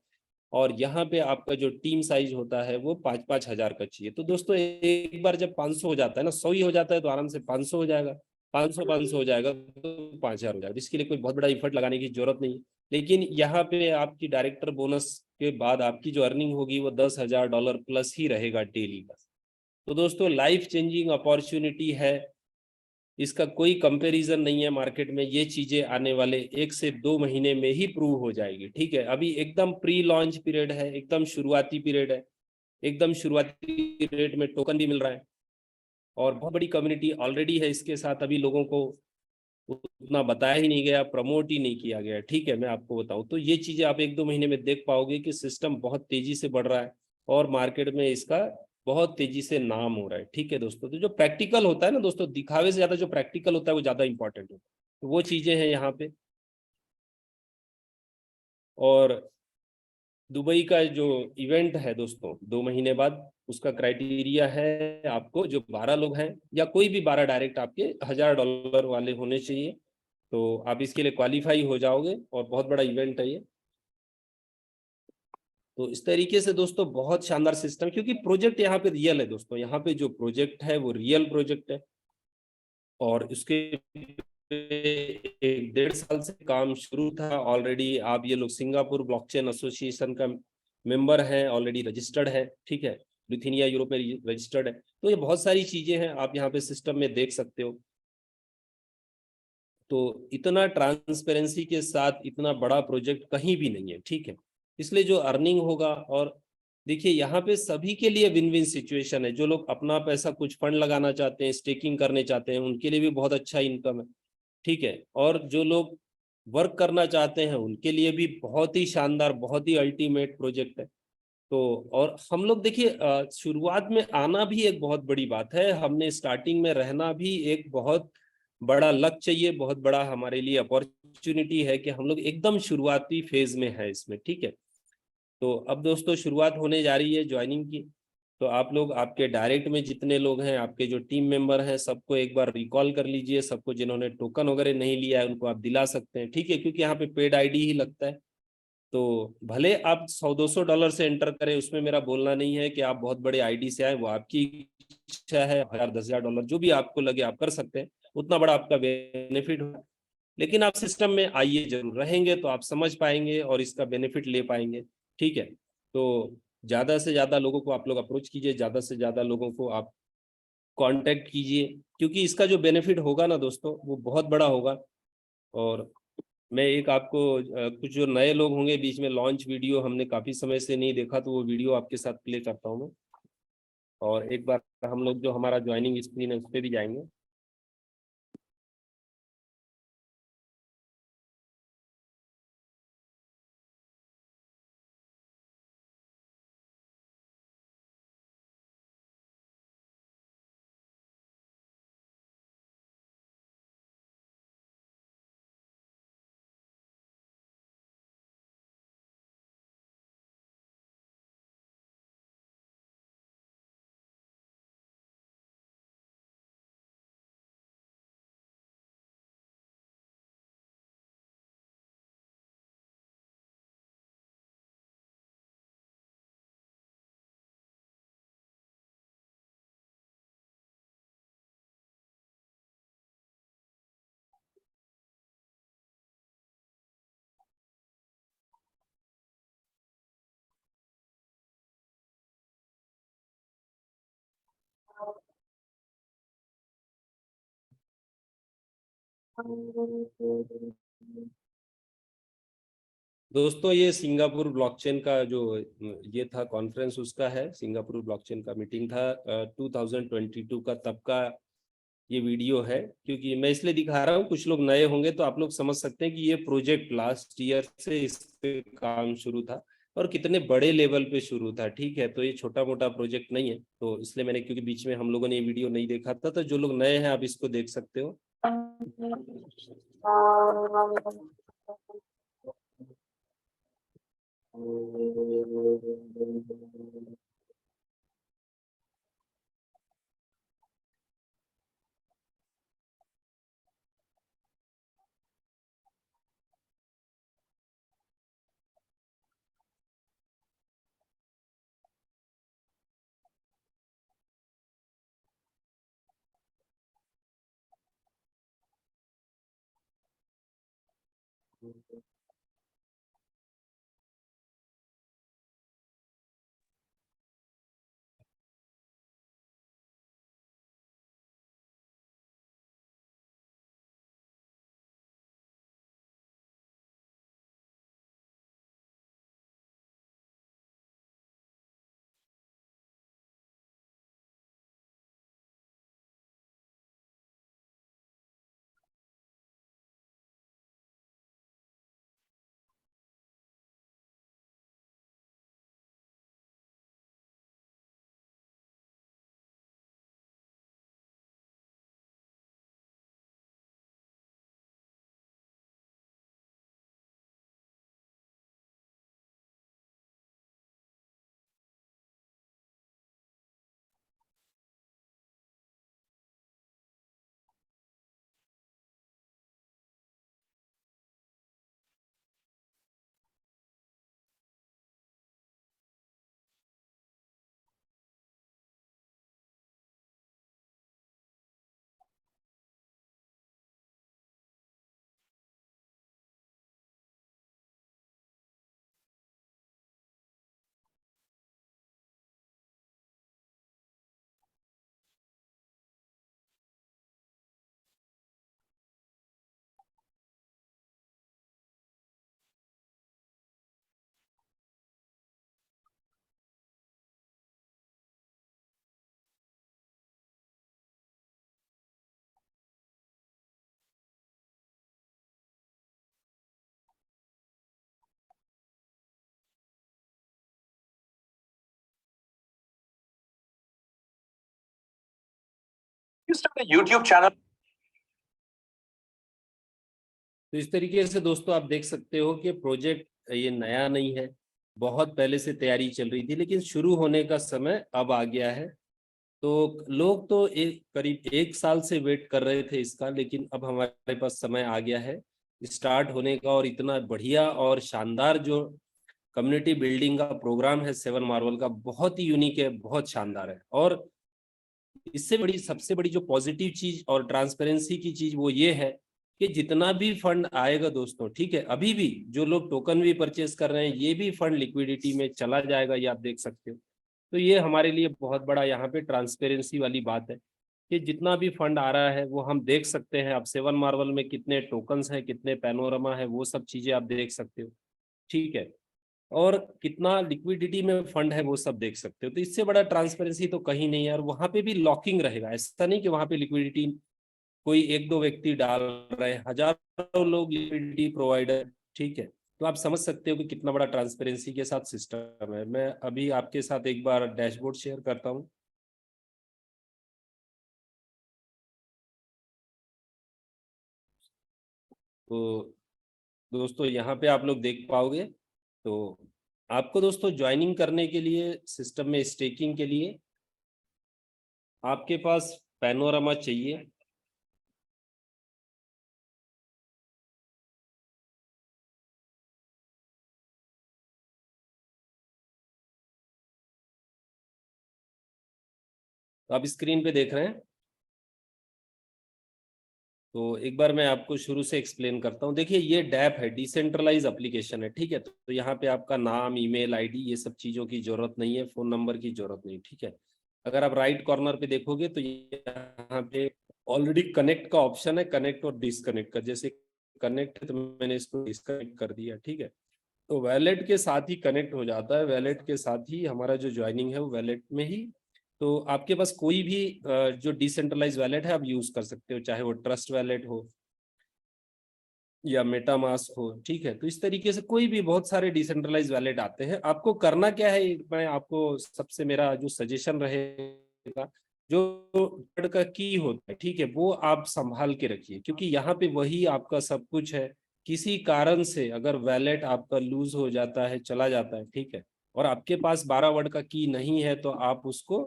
और यहाँ पे आपका जो टीम साइज होता है वो 5-5 हजार का चाहिए। तो दोस्तों एक बार जब 500 हो जाता है ना, 100 ही हो जाता है तो आराम से 500 हो जाएगा, 500 हो जाएगा तो 5 हजार हो जाएगा। इसके लिए कोई बहुत बड़ा इफर्ट लगाने की जरूरत नहीं है। लेकिन यहाँ पे आपकी डायरेक्टर बोनस के बाद आपकी जो अर्निंग होगी वो $10,000 प्लस ही रहेगा डेली का। तो दोस्तों लाइफ चेंजिंग अपॉर्चुनिटी है, इसका कोई कंपैरिजन नहीं है मार्केट में। ये चीजें आने वाले 1 से 2 महीने में ही प्रूव हो जाएगी। ठीक है, अभी एकदम प्री लॉन्च पीरियड है, एकदम शुरुआती पीरियड है, एकदम शुरुआती रेट में टोकन भी मिल रहा है और बहुत बड़ी कम्युनिटी ऑलरेडी है इसके साथ। अभी लोगों को उतना बताया ही नहीं गया, प्रमोट ही नहीं किया गया। ठीक है, मैं आपको बताऊं तो ये चीजें आप 1-2 महीने में देख पाओगे कि सिस्टम बहुत तेजी से बढ़ रहा है और मार्केट में इसका बहुत तेजी से नाम हो रहा है। ठीक है दोस्तों, तो जो प्रैक्टिकल होता है ना दोस्तों, दिखावे से ज्यादा जो प्रैक्टिकल होता है वो ज्यादा इंपॉर्टेंट होता है, तो वो चीजें हैं यहाँ पे। और दुबई का जो इवेंट है दोस्तों 2 महीने बाद, उसका क्राइटेरिया है आपको जो 12 लोग हैं या कोई भी 12 डायरेक्ट आपके $1,000 वाले होने चाहिए, तो आप इसके लिए क्वालिफाई हो जाओगे और बहुत बड़ा इवेंट है ये। तो इस तरीके से दोस्तों बहुत शानदार सिस्टम, क्योंकि प्रोजेक्ट यहाँ पे रियल है दोस्तों, यहाँ पे जो प्रोजेक्ट है वो रियल प्रोजेक्ट है। और उसके 1-1.5 साल से काम शुरू था ऑलरेडी। आप ये लोग सिंगापुर ब्लॉकचेन एसोसिएशन का मेंबर हैं, ऑलरेडी रजिस्टर्ड है। ठीक है, लिथुनिया यूरोप में रजिस्टर्ड है। तो ये बहुत सारी चीजें हैं आप यहाँ पे सिस्टम में देख सकते हो। तो इतना ट्रांसपेरेंसी के साथ इतना बड़ा प्रोजेक्ट कहीं भी नहीं है। ठीक है, इसलिए जो अर्निंग होगा, और देखिए यहाँ पे सभी के लिए विन विन सिचुएशन है। जो लोग अपना पैसा कुछ फंड लगाना चाहते हैं, स्टेकिंग करने चाहते हैं, उनके लिए भी बहुत अच्छा इनकम है। ठीक है, और जो लोग वर्क करना चाहते हैं उनके लिए भी बहुत ही शानदार, बहुत ही अल्टीमेट प्रोजेक्ट है। तो और हम लोग देखिए शुरुआत में आना भी एक बहुत बड़ी बात है, हमने स्टार्टिंग में रहना भी एक बहुत बड़ा लक चाहिए, बहुत बड़ा हमारे लिए अपॉर्चुनिटी है कि हम लोग एकदम शुरुआती फेज में है इसमें। ठीक है, तो अब दोस्तों शुरुआत होने जा रही है ज्वाइनिंग की। तो आप लोग, आपके डायरेक्ट में जितने लोग हैं, आपके जो टीम मेंबर हैं, सबको एक बार रिकॉल कर लीजिए। सबको जिन्होंने टोकन वगैरह नहीं लिया है उनको आप दिला सकते हैं। ठीक है, क्योंकि यहाँ पे पेड आईडी ही लगता है। तो भले आप 100-200 डॉलर से एंटर करें, उसमें मेरा बोलना नहीं है कि आप बहुत बड़े आईडी से आए, वो आपकी इच्छा है। 1,000 10,000 डॉलर जो भी आपको लगे आप कर सकते हैं, उतना बड़ा आपका बेनिफिट होगा। लेकिन आप सिस्टम में आइए, जरूर रहेंगे तो आप समझ पाएंगे और इसका बेनिफिट ले पाएंगे। ठीक है, तो ज्यादा से ज्यादा लोगों को आप लोग अप्रोच कीजिए, ज्यादा से ज्यादा लोगों को आप कांटेक्ट कीजिए, क्योंकि इसका जो बेनिफिट होगा ना दोस्तों वो बहुत बड़ा होगा। और मैं एक आपको कुछ जो नए लोग होंगे, बीच में लॉन्च वीडियो हमने काफी समय से नहीं देखा, तो वो वीडियो आपके साथ प्ले करता हूँ मैं। और एक बार हम लोग जो हमारा ज्वाइनिंग स्क्रीन है उस पर भी जाएंगे। दोस्तों ये सिंगापुर ब्लॉकचेन का जो ये था कॉन्फ्रेंस उसका है, सिंगापुर ब्लॉकचेन का मीटिंग था 2022 का, तब का ये वीडियो है। क्योंकि मैं इसलिए दिखा रहा हूँ, कुछ लोग नए होंगे तो आप लोग समझ सकते हैं कि ये प्रोजेक्ट लास्ट ईयर से इस पे काम शुरू था और कितने बड़े लेवल पे शुरू था। ठीक है, तो ये छोटा मोटा प्रोजेक्ट नहीं है, तो इसलिए मैंने, क्योंकि बीच में हम लोगों ने ये वीडियो नहीं देखा था, तो जो लोग नए हैं आप इसको देख सकते हो। YouTube channel। तो इस तरीके से दोस्तों आप देख सकते हो कि प्रोजेक्ट ये नया नहीं है, बहुत पहले से तैयारी चल रही थी, लेकिन शुरू होने का समय अब आ गया है। तो लोग तो करीब 1 साल से वेट कर रहे थे इसका, लेकिन अब हमारे पास समय आ गया है स्टार्ट होने का। और इतना बढ़िया और शानदार जो कम्युनिटी बिल्डिंग का प्रोग्राम है सेवन मार्वल का, बहुत ही यूनिक है, बहुत शानदार है। और इससे बड़ी, सबसे बड़ी जो पॉजिटिव चीज और ट्रांसपेरेंसी की चीज वो ये है कि जितना भी फंड आएगा दोस्तों, ठीक है, अभी भी जो लोग टोकन भी परचेस कर रहे हैं, ये भी फंड लिक्विडिटी में चला जाएगा, ये आप देख सकते हो। तो ये हमारे लिए बहुत बड़ा यहाँ पे ट्रांसपेरेंसी वाली बात है कि जितना भी फंड आ रहा है वो हम देख सकते हैं। अब सेवन मार्वल में कितने टोकन्स हैं, कितने पैनोरमा है, वो सब चीजें आप देख सकते हो, ठीक है। और कितना लिक्विडिटी में फंड है वो सब देख सकते हो। तो इससे बड़ा ट्रांसपेरेंसी तो कहीं नहीं है। और वहां पे भी लॉकिंग रहेगा, ऐसा नहीं कि वहां पे लिक्विडिटी कोई एक दो व्यक्ति डाल रहे हैं, हजारों लोग लिक्विडिटी प्रोवाइडर, ठीक है। तो आप समझ सकते हो कि कितना बड़ा ट्रांसपेरेंसी के साथ सिस्टम है। मैं अभी आपके साथ एक बार डैशबोर्ड शेयर करता हूँ। तो दोस्तों यहाँ पे आप लोग देख पाओगे। तो आपको दोस्तों ज्वाइनिंग करने के लिए सिस्टम में, स्टेकिंग के लिए आपके पास पैनोरामा चाहिए। तो आप स्क्रीन पे देख रहे हैं। तो एक बार मैं आपको शुरू से एक्सप्लेन करता हूँ। देखिए ये डैप है, डिसेंट्रलाइज एप्लीकेशन है, ठीक है। तो यहाँ पे आपका नाम, ईमेल आईडी, ये सब चीजों की जरूरत नहीं है, फोन नंबर की जरूरत नहीं, ठीक है। अगर आप राइट कॉर्नर पे देखोगे तो यहाँ पे ऑलरेडी कनेक्ट का ऑप्शन है, कनेक्ट और डिसकनेक्ट का। जैसे कनेक्ट है तो मैंने इसको डिसकनेक्ट कर दिया, ठीक है। तो वैलेट के साथ ही कनेक्ट हो जाता है, वैलेट के साथ ही हमारा जो ज्वाइनिंग है वो वैलेट में ही। तो आपके पास कोई भी जो डिसेंट्रलाइज वैलेट है आप यूज कर सकते हो, चाहे वो ट्रस्ट वैलेट हो या मेटामास्क हो, ठीक है। तो इस तरीके से कोई भी बहुत सारे डिसेंट्रलाइज वैलेट आते हैं। आपको करना क्या है, मैं आपको सबसे मेरा जो सजेशन रहेगा, जो वर्ड का की होता है, ठीक है, वो आप संभाल के रखिए, क्योंकि यहाँ पे वही आपका सब कुछ है। किसी कारण से अगर वैलेट आपका लूज हो जाता है, चला जाता है, ठीक है, और आपके पास 12 वर्ड का की नहीं है, तो आप उसको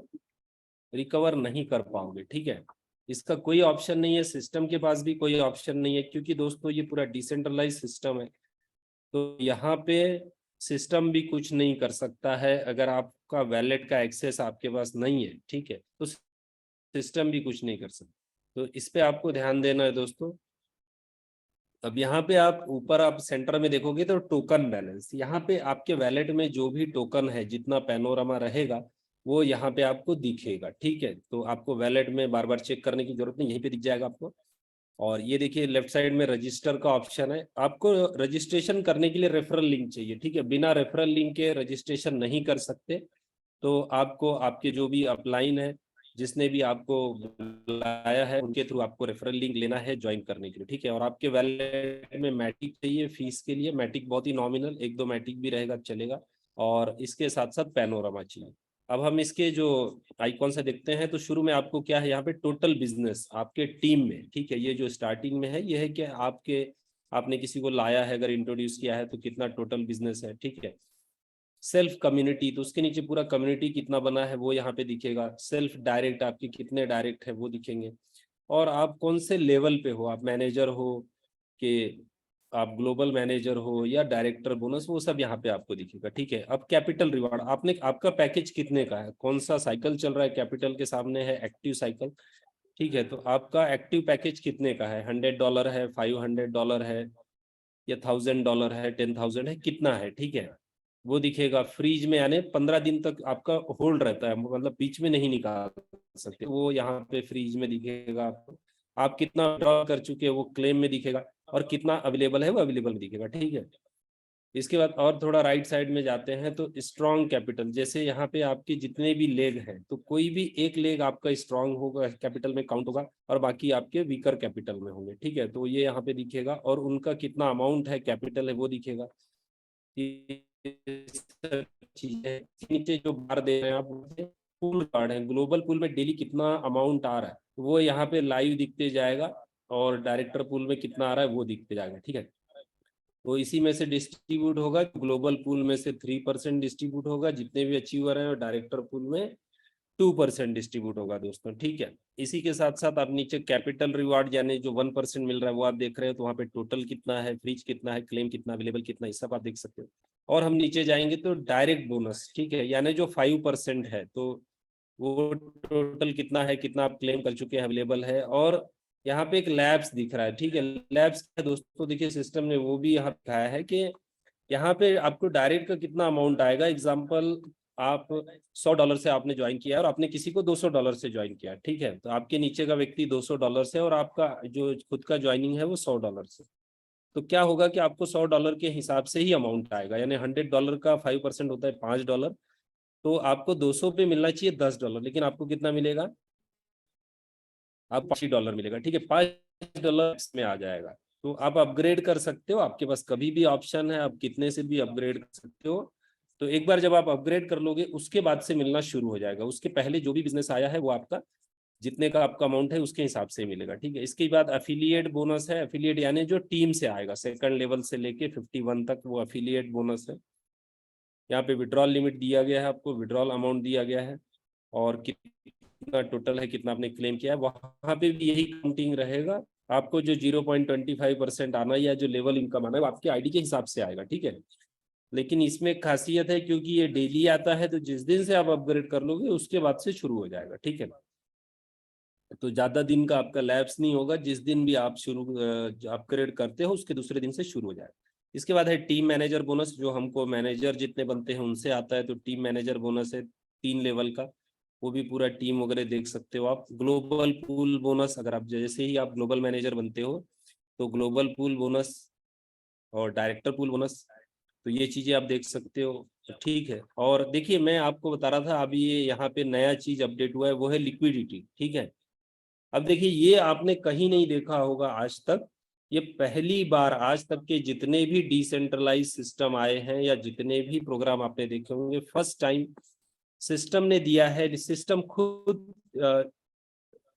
रिकवर नहीं कर पाओगे, ठीक है। इसका कोई ऑप्शन नहीं है, सिस्टम के पास भी कोई ऑप्शन नहीं है, क्योंकि दोस्तों ये पूरा डिसेंट्रलाइज सिस्टम है। तो यहाँ पे सिस्टम भी कुछ नहीं कर सकता है अगर आपका वैलेट का एक्सेस आपके पास नहीं है, ठीक है, तो सिस्टम भी कुछ नहीं कर सकता। तो इस पे आपको ध्यान देना है दोस्तों। अब यहाँ पे आप ऊपर आप सेंटर में देखोगे तो टोकन बैलेंस, यहाँ पे आपके वैलेट में जो भी टोकन है, जितना पैनोरामा रहेगा वो यहाँ पे आपको दिखेगा, ठीक है। तो आपको वैलेट में बार बार चेक करने की जरूरत नहीं, यहीं पे दिख जाएगा आपको। और ये देखिए लेफ्ट साइड में रजिस्टर का ऑप्शन है। आपको रजिस्ट्रेशन करने के लिए रेफरल लिंक चाहिए, ठीक है, बिना रेफरल लिंक के रजिस्ट्रेशन नहीं कर सकते। तो आपको आपके जो भी अपलाइन है, जिसने भी आपको बुलाया है, उनके थ्रू आपको रेफरल लिंक लेना है ज्वाइन करने के लिए, ठीक है। और आपके वैलेट में मैटिक चाहिए फीस के लिए, मैटिक बहुत ही नॉमिनल, 1-2 मैटिक भी रहेगा चलेगा। और इसके साथ साथ पैनोरामा चाहिए। अब हम इसके जो आइकॉन से देखते हैं, तो शुरू में आपको क्या है, यहाँ पे टोटल बिजनेस आपके टीम में, ठीक है, ये जो स्टार्टिंग में है ये है कि आपने किसी को लाया है, अगर इंट्रोड्यूस किया है तो कितना टोटल बिजनेस है, ठीक है। सेल्फ कम्युनिटी, तो उसके नीचे पूरा कम्युनिटी कितना बना है वो यहाँ पे दिखेगा। सेल्फ डायरेक्ट आपके कितने डायरेक्ट है वो दिखेंगे। और आप कौन से लेवल पे हो, आप मैनेजर हो कि आप ग्लोबल मैनेजर हो या डायरेक्टर बोनस, वो सब यहाँ पे आपको दिखेगा, ठीक है। अब कैपिटल रिवार्ड, आपने आपका पैकेज कितने का है, कौन सा साइकिल चल रहा है, कैपिटल के सामने है एक्टिव साइकिल, ठीक है। तो आपका एक्टिव पैकेज कितने का है, $100 है, $500 है, या $1000 है, 10,000 है, कितना है, ठीक है, वो दिखेगा। फ्रीज में यानी 15 दिन तक आपका होल्ड रहता है, मतलब बीच में नहीं निकाल सकते, वो यहाँ पे फ्रीज में दिखेगा आपको। आप कितना ड्रॉ कर चुके हैं वो क्लेम में दिखेगा, और कितना अवेलेबल है वो अवेलेबल दिखेगा, ठीक है। इसके बाद और थोड़ा राइट साइड में जाते हैं तो स्ट्रॉन्ग कैपिटल, जैसे यहाँ पे आपके जितने भी लेग हैं, तो कोई भी एक लेग आपका स्ट्रॉन्ग होगा, कैपिटल में काउंट होगा, और बाकी आपके वीकर कैपिटल में होंगे, ठीक है। तो ये यहाँ पे दिखेगा, और उनका कितना अमाउंट है, कैपिटल है, वो दिखेगा। चीजें नीचे जो बार दे रहे हैं आप, पूल कार्ड है, ग्लोबल पूल में डेली कितना अमाउंट आ रहा है वो यहाँ पे लाइव दिखते जाएगा, और डायरेक्टर पूल में कितना आ रहा है वो दिखते जाएगा, ठीक है। तो इसी में से डिस्ट्रीब्यूट होगा, ग्लोबल पूल में से 3% डिस्ट्रीब्यूट होगा जितने भी अचीवर हैं, और डायरेक्टर पूल में 2% डिस्ट्रीब्यूट होगा दोस्तों, ठीक है। इसी के साथ साथ आप नीचे कैपिटल रिवार्ड यानी जो 1% मिल रहा है वो आप देख रहे हो, तो वहाँ पे टोटल कितना है, फ्रीज कितना है, क्लेम कितना, अवेलेबल कितना, ये सब आप देख सकते हो। और हम नीचे जाएंगे तो डायरेक्ट बोनस, ठीक है, यानी जो 5% है, तो वो टोटल कितना है, कितना आप क्लेम कर चुके हैं, अवेलेबल है। और यहाँ पे एक लैब्स दिख रहा है, ठीक है। लैब्स दोस्तों देखिए सिस्टम ने वो भी यहाँ दिखाया है कि यहाँ पे आपको डायरेक्ट का कितना अमाउंट आएगा। एग्जाम्पल, आप $100 से आपने ज्वाइन किया और आपने किसी को $200 से ज्वाइन किया, ठीक है, तो आपके नीचे का व्यक्ति $200 से, और आपका जो खुद का ज्वाइनिंग है वो $100 से। तो क्या होगा कि आपको $100 के हिसाब से ही अमाउंट आएगा, यानी $100 का 5% होता है $5। तो आपको 200 पे मिलना चाहिए $10, लेकिन आपको कितना मिलेगा, आप $5 मिलेगा, ठीक है, $5 में आ जाएगा। तो आप अपग्रेड कर सकते हो, आपके पास कभी भी ऑप्शन है, आप कितने से भी अपग्रेड कर सकते हो। तो एक बार जब आप अपग्रेड कर लोगे उसके बाद से मिलना शुरू हो जाएगा, उसके पहले जो भी बिजनेस आया है वो आपका जितने का आपका अमाउंट है उसके हिसाब से मिलेगा, ठीक है। इसके बाद अफिलिएट बोनस है, अफिलिएट यानी जो टीम से आएगा, सेकंड लेवल से लेके 51 तक वो अफिलिएट बोनस है। यहाँ पे विड्रॉल लिमिट दिया गया है, आपको विड्रॉल अमाउंट दिया गया है, और कितना टोटल है, कितना आपने क्लेम किया है, वहां पे भी यही काउंटिंग रहेगा। आपको जो 0.25% आना या जो लेवल इनकम आना है वो आपके आईडी के हिसाब से आएगा, ठीक है। लेकिन इसमें एक खासियत है, क्योंकि ये डेली आता है, तो जिस दिन से आप अपग्रेड कर लोगे उसके बाद से शुरू हो जाएगा, ठीक है। तो ज्यादा दिन का आपका लैप्स नहीं होगा, जिस दिन भी आप शुरू अपग्रेड करते हो उसके दूसरे दिन से शुरू हो जाएगा। इसके बाद है टीम मैनेजर बोनस, जो हमको मैनेजर जितने बनते हैं उनसे आता है, तो टीम मैनेजर बोनस है 3 लेवल का। वो भी पूरा टीम वगैरह देख सकते हो आप। ग्लोबल पूल बोनस, अगर आप जैसे ही आप ग्लोबल मैनेजर बनते हो तो ग्लोबल पूल बोनस और डायरेक्टर पूल बोनस, तो ये चीजें आप देख सकते हो। ठीक है, और देखिए मैं आपको बता रहा था, अभी ये यहाँ पे नया चीज अपडेट हुआ है, वो है लिक्विडिटी। ठीक है, अब देखिए ये आपने कहीं नहीं देखा होगा आज तक, ये पहली बार आज तक के जितने भी डिसेंट्रलाइज सिस्टम आए हैं या जितने भी प्रोग्राम आपने देखे होंगे, फर्स्ट टाइम सिस्टम ने दिया है। सिस्टम खुद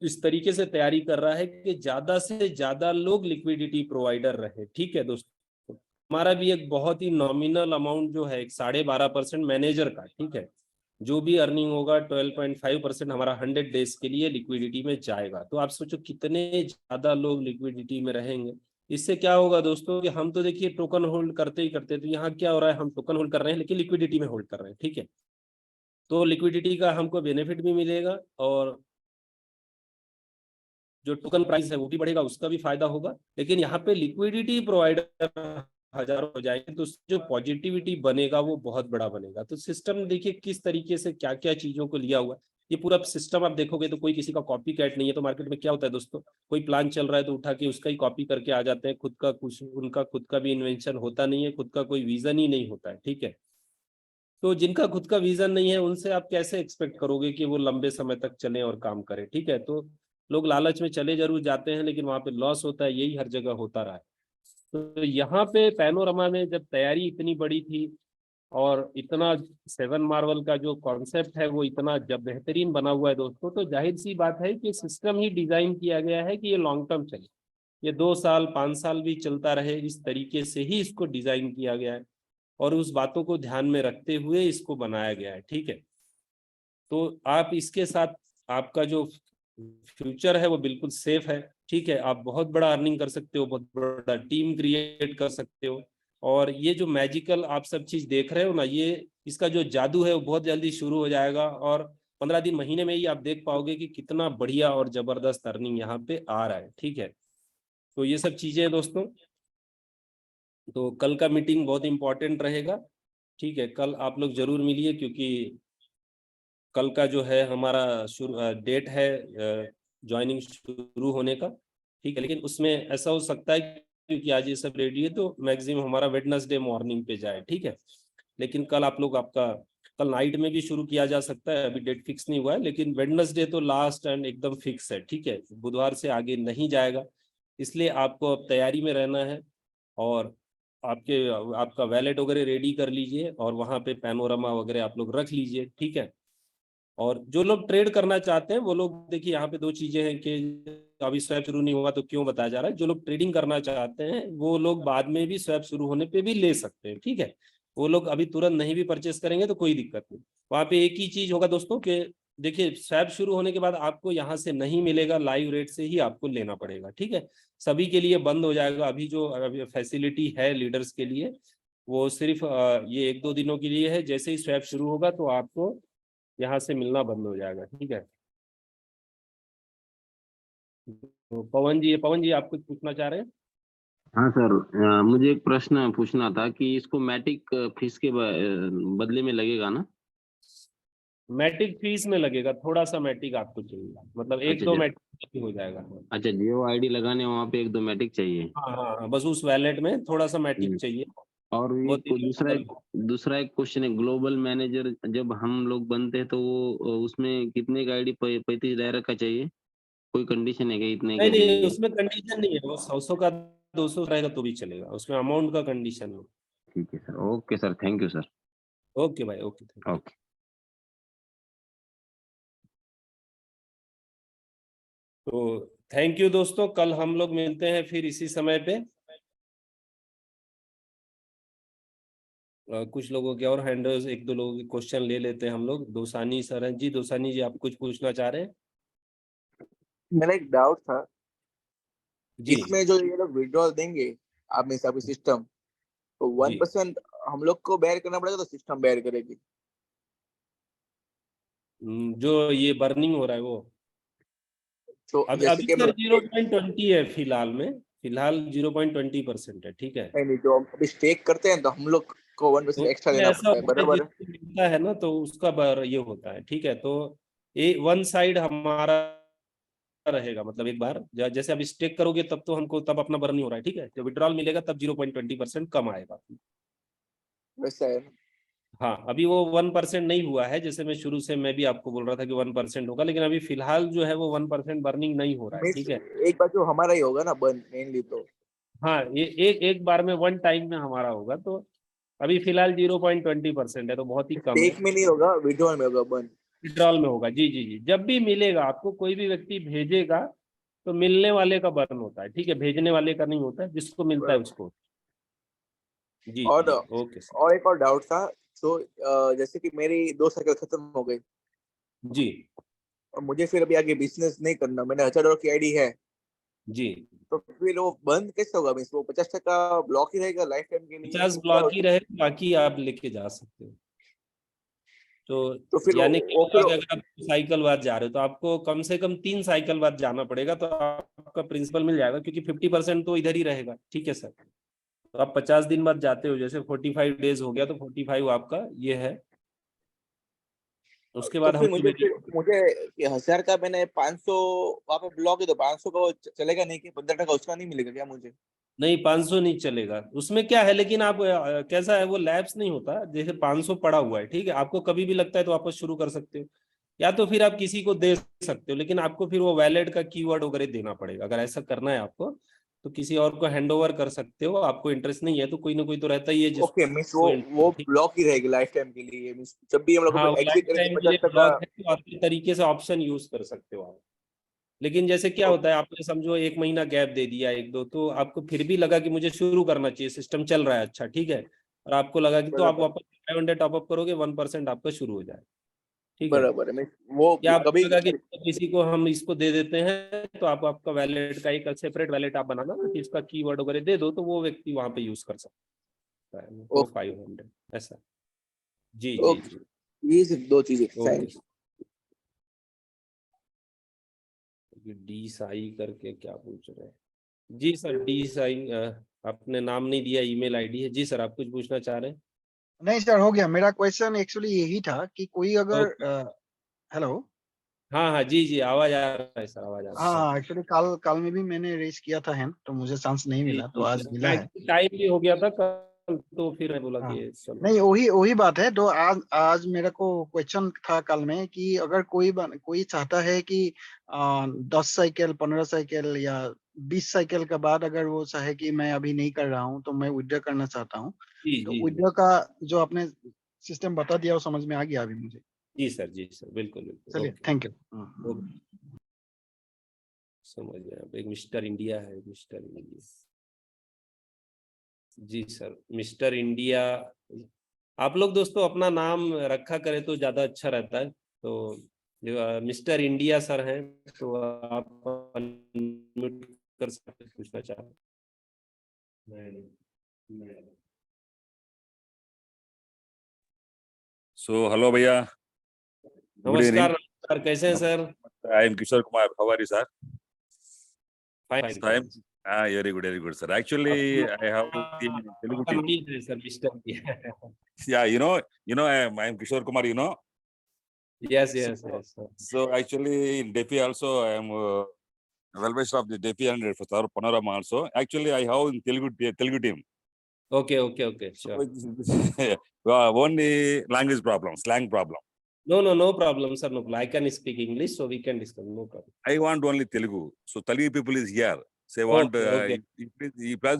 इस तरीके से तैयारी कर रहा है कि ज्यादा से ज्यादा लोग लिक्विडिटी प्रोवाइडर रहे। ठीक है दोस्तों, हमारा भी एक बहुत ही नॉमिनल अमाउंट जो है 12.5% मैनेजर का, ठीक है, जो भी अर्निंग होगा 12.5% हमारा 100 डेज के लिए लिक्विडिटी में जाएगा। तो आप सोचो कितने ज्यादा लोग लिक्विडिटी में रहेंगे। इससे क्या होगा दोस्तों कि हम तो देखिए टोकन होल्ड करते ही करते, तो यहाँ क्या हो रहा है, हम टोकन होल्ड कर रहे हैं लेकिन लिक्विडिटी में होल्ड कर रहे हैं। ठीक है, तो लिक्विडिटी का हमको बेनिफिट भी मिलेगा और जो टोकन प्राइस है वो भी बढ़ेगा, उसका भी फायदा होगा। लेकिन यहाँ पे लिक्विडिटी प्रोवाइडर हजारों हो जाएंगे तो जो पॉजिटिविटी बनेगा वो बहुत बड़ा बनेगा। तो सिस्टम देखिए किस तरीके से क्या क्या चीजों को लिया हुआ है। ये पूरा सिस्टम आप देखोगे तो कोई किसी का कॉपी कैट नहीं है। तो मार्केट में क्या होता है दोस्तों, कोई प्लान चल रहा है तो उठा के उसका ही कॉपी करके आ जाते हैं, खुद का कुछ उनका खुद का भी इन्वेंशन होता नहीं है, खुद का कोई विजन ही नहीं होता है। ठीक है, तो जिनका खुद का विजन नहीं है उनसे आप कैसे एक्सपेक्ट करोगे कि वो लंबे समय तक चले और काम करें। ठीक है, तो लोग लालच में चले जरूर जाते हैं लेकिन वहां पे लॉस होता है, यही हर जगह होता रहा है। तो यहाँ पे पैनोरमा में जब तैयारी इतनी बड़ी थी और इतना 7 मार्वल का जो कॉन्सेप्ट है वो इतना जब बेहतरीन बना हुआ है दोस्तों, तो जाहिर सी बात है कि सिस्टम ही डिजाइन किया गया है कि ये लॉन्ग टर्म चले, ये 2 साल 5 साल भी चलता रहे, इस तरीके से ही इसको डिजाइन किया गया है और उस बातों को ध्यान में रखते हुए इसको बनाया गया है। ठीक है, तो आप इसके साथ आपका जो फ्यूचर है वो बिल्कुल सेफ है। ठीक है, आप बहुत बड़ा अर्निंग कर सकते हो, बहुत बड़ा टीम क्रिएट कर सकते हो, और ये जो मैजिकल आप सब चीज देख रहे हो ना, ये इसका जो जादू है वो बहुत जल्दी शुरू हो जाएगा और 15 दिन महीने में ही आप देख पाओगे कि कितना बढ़िया और जबरदस्त अर्निंग यहाँ पे आ रहा है। ठीक है, तो ये सब चीजें दोस्तों, तो कल का मीटिंग बहुत इंपॉर्टेंट रहेगा। ठीक है, कल आप लोग जरूर मिलिए क्योंकि कल का जो है हमारा डेट है ज्वाइनिंग शुरू होने का। ठीक है, लेकिन उसमें ऐसा हो सकता है क्योंकि आज ये सब रेडी है तो मैक्सिमम हमारा वेडनेसडे मॉर्निंग पे जाए। ठीक है, लेकिन कल आप लोग आपका कल नाइट में भी शुरू किया जा सकता है, अभी डेट फिक्स नहीं हुआ है, लेकिन वेडनेसडे तो लास्ट एंड एकदम फिक्स है। ठीक है, बुधवार से आगे नहीं जाएगा, इसलिए आपको अब तैयारी में रहना है और आपका वैलेट वगैरह रेडी कर लीजिए और वहां पे पैनोरामा वगैरह आप लोग रख लीजिए। ठीक है, और जो लोग ट्रेड करना चाहते हैं वो लोग देखिए, यहाँ पे दो चीजें हैं कि अभी स्वैप शुरू नहीं होगा तो क्यों बताया जा रहा है। जो लोग ट्रेडिंग करना चाहते हैं वो लोग बाद में भी स्वैप शुरू होने पे भी ले सकते हैं। ठीक है, वो लोग अभी तुरंत नहीं भी परचेस करेंगे तो कोई दिक्कत नहीं। वहां पे एक ही चीज होगा दोस्तों कि देखिए स्वैप शुरू होने के बाद आपको यहाँ से नहीं मिलेगा, लाइव रेट से ही आपको लेना पड़ेगा। ठीक है, सभी के लिए बंद हो जाएगा। अभी जो फैसिलिटी है लीडर्स के लिए वो सिर्फ ये 1-2 दिनों के लिए है, जैसे ही स्वैप शुरू होगा तो आपको यहाँ से मिलना बंद हो जाएगा। ठीक है, तो पवन जी आप कुछ पूछना चाह रहे हैं? हाँ सर, मुझे एक प्रश्न पूछना था कि इसको मैट्रिक फीस के बदले में लगेगा ना? मैट्रिक फीस में लगेगा, थोड़ा सा मैट्रिक आपको चाहिए, मतलब एक अच्छा दो अच्छा। मैट्रिक हो जाएगा। अच्छा, जियो आईडी लगाने वहाँ पे एक दो मैट्रिक चाहिए। हाँ हाँ हाँ, बस उस वैलेट में थोड़ा सा मैट्रिक हम्म। चाहिए। और ये वो मतलब दूसरा एक क्वेश्चन है, ग्लोबल मैनेजर जब हम लोग बनते हैं तो वो उसमें कितने का आईडी 35,000 का चाहिए? कोई कंडीशन है क्या इतने नहीं का नहीं, चाहिए? उसमें कंडीशन नहीं है, वो 100 का 200 रहेगा तो भी चलेगा, उसमें अमाउंट का कंडीशन है। ठीक है sir, okay sir, thank you sir. Okay भाई, ओके, थैंक यू। ओके। तो थैंक यू दोस्तों, कल हम लोग मिलते हैं फिर इसी समय पे। कुछ लोगों के और हैंडल्स, एक दो लोगों के क्वेश्चन ले लेते हैं हम लोग। दोसानी सर हैं जी, दोसानी जी आप कुछ पूछना चाह रहे हैं? मेरा एक डाउट था, जी इसमें जो ये लोग विड्रॉल देंगे आप में सब सिस्टम, तो जी 1% हम लोग को बेयर करना पड़ेगा तो सिस्टम बेयर करेगी? जो ये बर्निंग हो रहा है वो तो अभी जैसे अभी कि सर 0.20 है फिलहाल में, फिलहाल 0.20% है। ठीक है, नहीं जो हम अभी स्टेक करते हैं तो हम लोग को 1% तो एक्स्ट्रा उसमें देना ऐसा पड़ता है, होता है बराबर है? जिसको मिलता है ना तो उसका ये होता है। ठीक है, तो वन साइड हमारा रहेगा, मतलब एक बार जैसे अब स्टेक करोगे तब तो हमको तब अपना बर्न नहीं हो रहा है, ठीक है, जब विड्रॉल मिलेगा तब 0.20% कम आएगा। वैसा है। हाँ, अभी वो 1% नहीं हुआ है, जैसे मैं शुरू से मैं भी आपको बोल रहा था कि 1% होगा, लेकिन अभी फिलहाल जो है वो 1% बर्निंग नहीं हो रहा है, मीन्स ठीक है। एक बार जो हमारा ही होगा ना बंद मेनली तो। हाँ, ये एक बार में वन टाइम में हमारा होगा, तो अभी फिलहाल 0.20% है, तो बहुत ही कम है। स्टेक में नहीं होगा, विड्रॉल में होगा बंद। विड्रॉल में होगा, जी जी जी, जब भी मिलेगा आपको, कोई भी व्यक्ति भेजेगा तो मिलने वाले का बर्न होता है, ठीक है, भेजने वाले का नहीं होता है, जिसको मिलता है बराबर। उसको। जी और जी, ओके सर। और एक और डाउट था। तो जैसे कि मेरी 2 साइकिल खत्म हो गई जी और मुझे फिर अभी आगे बिजनेस नहीं करना, मैंने $1000 की आईडी है, जी, तो फिर वो बंद कैसे होगा? मीन्स वो 50% ब्लॉक ही रहेगा लाइफ टाइम के लिए 50 कि क्या ब्लॉक ही होता रहे, है? बाकी आप लेके जा सकते हो। तो तो फिर यानी क्या वो होगा फिर कि अगर आप साइकिल बाद जा रहे हो तो आपको कम से कम 3 साइकिल बाद जाना पड़ेगा, तो आपका प्रिंसिपल मिल जाएगा, क्योंकि 50% तो इधर ही रहेगा, ठीक है सर। तो आप 50 दिन बाद जाते हो, जैसे 45 डेज हो गया, तो 45 आपका ये है, उसके तो बाद फिर हमको मुझे ये 1000 का मैंने 500 वहां पे ब्लॉक है, तो 500 का वो चलेगा नहीं कि 15% उसका नहीं मिलेगा क्या मुझे? नहीं, 500 नहीं चलेगा उसमें, क्या है, लेकिन आप कैसा है, वो लैप्स नहीं होता, जैसे 500 पड़ा हुआ है, ठीक है, आपको कभी भी लगता है तो वापस शुरू कर सकते हो, या तो फिर आप किसी को दे सकते हो, लेकिन आपको फिर वो वैलेट का कीवर्ड वगैरह देना पड़ेगा, अगर ऐसा करना है आपको तो किसी और को हैंड ओवर कर सकते हो, आपको इंटरेस्ट नहीं है तो कोई ना कोई तो रहता ही है ओके, मीन्स वो जिसको वो ठीक। ब्लॉक ही रहेगी लाइफ टाइम के लिए, मीन्स जब भी हम लोग हाँ, वो लाइफ एग्जिट करेंगे टाइम के लिए 50% का। ब्लॉक है, तो आपके तरीके से ऑप्शन यूज कर सकते हो आप। लेकिन जैसे क्या होता है, आपने समझो 1 महीना गैप दे दिया, एक दो, तो आपको फिर भी लगा कि मुझे शुरू करना चाहिए, सिस्टम चल रहा है अच्छा, ठीक है, और आपको लगा कि तो आप बराबर। वापस 500 टॉपअप करोगे, 1% आपका शुरू हो जाए, ठीक है। बराबर है, मीन्स वो या आपको कभी लगा कि किसी को हम इसको दे देते हैं, तो आप आपका वैलेट का एक सेपरेट वैलेट आप बनाना, कि इसका कीवर्ड वगैरह दे दो, तो वो व्यक्ति वहां पे यूज कर सकता है, वो ओके। 500 ऐसा। जी जी ओके, जी, ये सिर्फ 2 चीजें, okay. Thank you. D Sai करके क्या पूछ रहे हैं? जी सर, डी साई, आपने नाम नहीं दिया, ईमेल आईडी है। जी सर, आप कुछ पूछना चाह रहे हैं? नहीं सर, हो गया। मेरा क्वेश्चन एक्चुअली यही था कि कोई अगर ओके। हेलो। हाँ हाँ, जी जी, आवाज आ रहा है सर, आवाज आ रहा है। हाँ, एक्चुअली कल कल में भी मैंने रेज किया था हैंड, तो मुझे चांस नहीं जी मिला, तो जी आज मिला है। जी, टाइम भी हो गया था कल, तो फिर मैं बोला हाँ, कि चलो। नहीं, वही वही बात है। तो आज आज मेरे को क्वेश्चन था कल में कि अगर कोई चाहता है कि 10 साइकिल, 15 साइकिल या 20 साइकिल के बाद अगर वो चाहे कि मैं अभी नहीं कर रहा हूँ, तो मैं विड्रॉ करना चाहता हूँ, जी तो जी जी विड्रॉ का जो आपने सिस्टम बता दिया वो समझ में आ गया अभी मुझे। जी सर, जी सर, बिल्कुल बिल्कुल, चलिए, ओके। Thank you. ओके, समझ गए आप। एक मिस्टर इंडिया है, मिस्टर इंडिया। जी सर, मिस्टर इंडिया। आप लोग दोस्तों अपना नाम रखा करें तो ज्यादा अच्छा रहता है, तो जो मिस्टर इंडिया सर हैं, तो आप अनम्यूट कर सकते हैं, पूछना चाह रहे हैं। So, hello, Bhaiya. Good नमस्कार evening. नमस्कार, कैसे हैं sir? I am Kishore Kumar. How are you, sir? Fine So, fine. very good, sir. Actually, I have a team in Telugu आपका team. नाम ही है sir, mister India. Yeah, I am Kishore Kumar. Yes So, yes yes sir. so actually in DEFI also, I am well-wisher of the DEFI and for Panorama also. Actually, I have in Telugu team. Okay okay okay, So, sure. only language problem, slang problem. No problem sir, no problem, I can speak English, so we can discuss, no problem. I want only Telugu. So, Telugu people is here. So, I want, Okay, okay.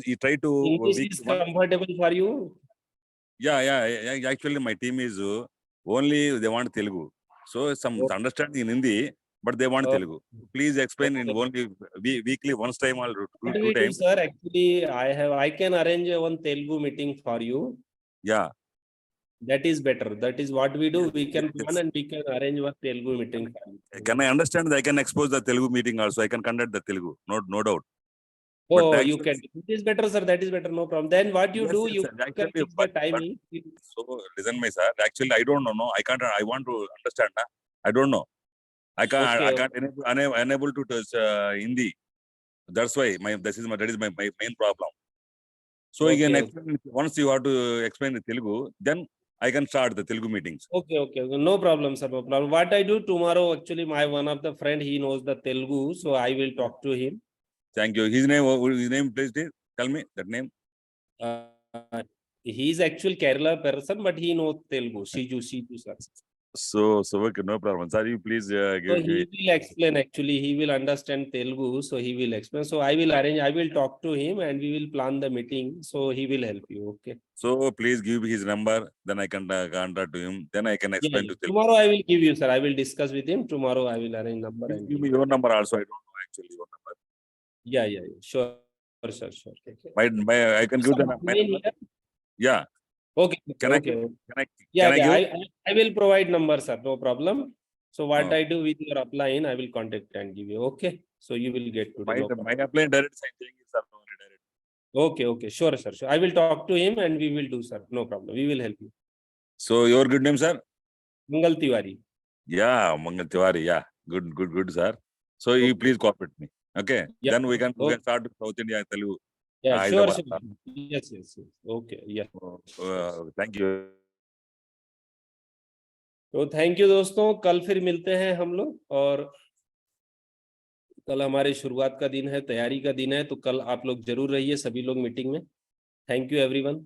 he try to English week is one. comfortable for you? Yeah. Actually, my team is only they want Telugu. So some Okay. understanding in Hindi, but they want Telugu. Please explain in Okay. only weekly once time or What two we do, times. sir, actually, I can arrange one Telugu meeting for you. Yeah. That is better. That is what we do. We can plan Yes. and we can arrange one Telugu meeting for you. Can I understand that I can expose the Telugu meeting also? I can conduct the Telugu. No doubt. But Oh, you actually, can. It is better, sir. That is better. No problem. Then what you yes, do, yes, you sir. can Actually, fix the but timing. so listen, my sir. Actually, I don't know. No, I can't. I want to understand. Na? I don't know. I Okay. can't unable to touch Hindi. That's why that is my main problem. So again, Okay. once you have to explain the Telugu, then I can start the Telugu meetings. Okay, okay, okay. No problem, sir. No problem. What I do tomorrow, actually, my one of the friend, he knows the Telugu, so I will talk to him. Thank you. His name, please tell me that name. He is actual Kerala person, but he knows Telugu. Shiju, sir. So okay, no problem. Sir, you please So give. he will explain. Actually, he will understand Telugu, so he will explain. So I will arrange. I will talk to him, and we will plan the meeting. So he will help you. Okay. So please give his number. Then I can contact to him. Then I can Yeah, explain yeah. to Telugu. Tomorrow I will give you, sir. I will discuss with him. Tomorrow I will arrange number Please and give give me you. your number also. I don't know actually your number. Yeah, yeah, yeah. Sure, sure, sure. I can give the my Main number. here. Yeah. Okay, Can I okay. give? Yeah, Can I yeah. give? I will provide number, sir. No problem. So what Oh. I do with your upline, I will contact and give you. Okay. So you will get to My know. my apply direct sign saying is sir. Direct. Okay, okay. Sure, sir. Sure. I will talk to him and we will do, sir. No problem. We will help you. So your good name, sir? Mangal Tiwari. Yeah, Mangal Tiwari. Yeah, good, sir. So you Okay. please cooperate me. Okay. Yeah. Then we can Okay. start with South India Telugu. Yeah, sure, Hyderabad. sure. Yes, yes, yes. Okay. Yeah. Thank you. तो thank you दोस्तों, कल फिर मिलते हैं हम लोग। और कल हमारे शुरुआत का दिन है, तैयारी का दिन है, तो कल आप लोग जरूर रहिए सभी लोग मीटिंग में। Thank you everyone.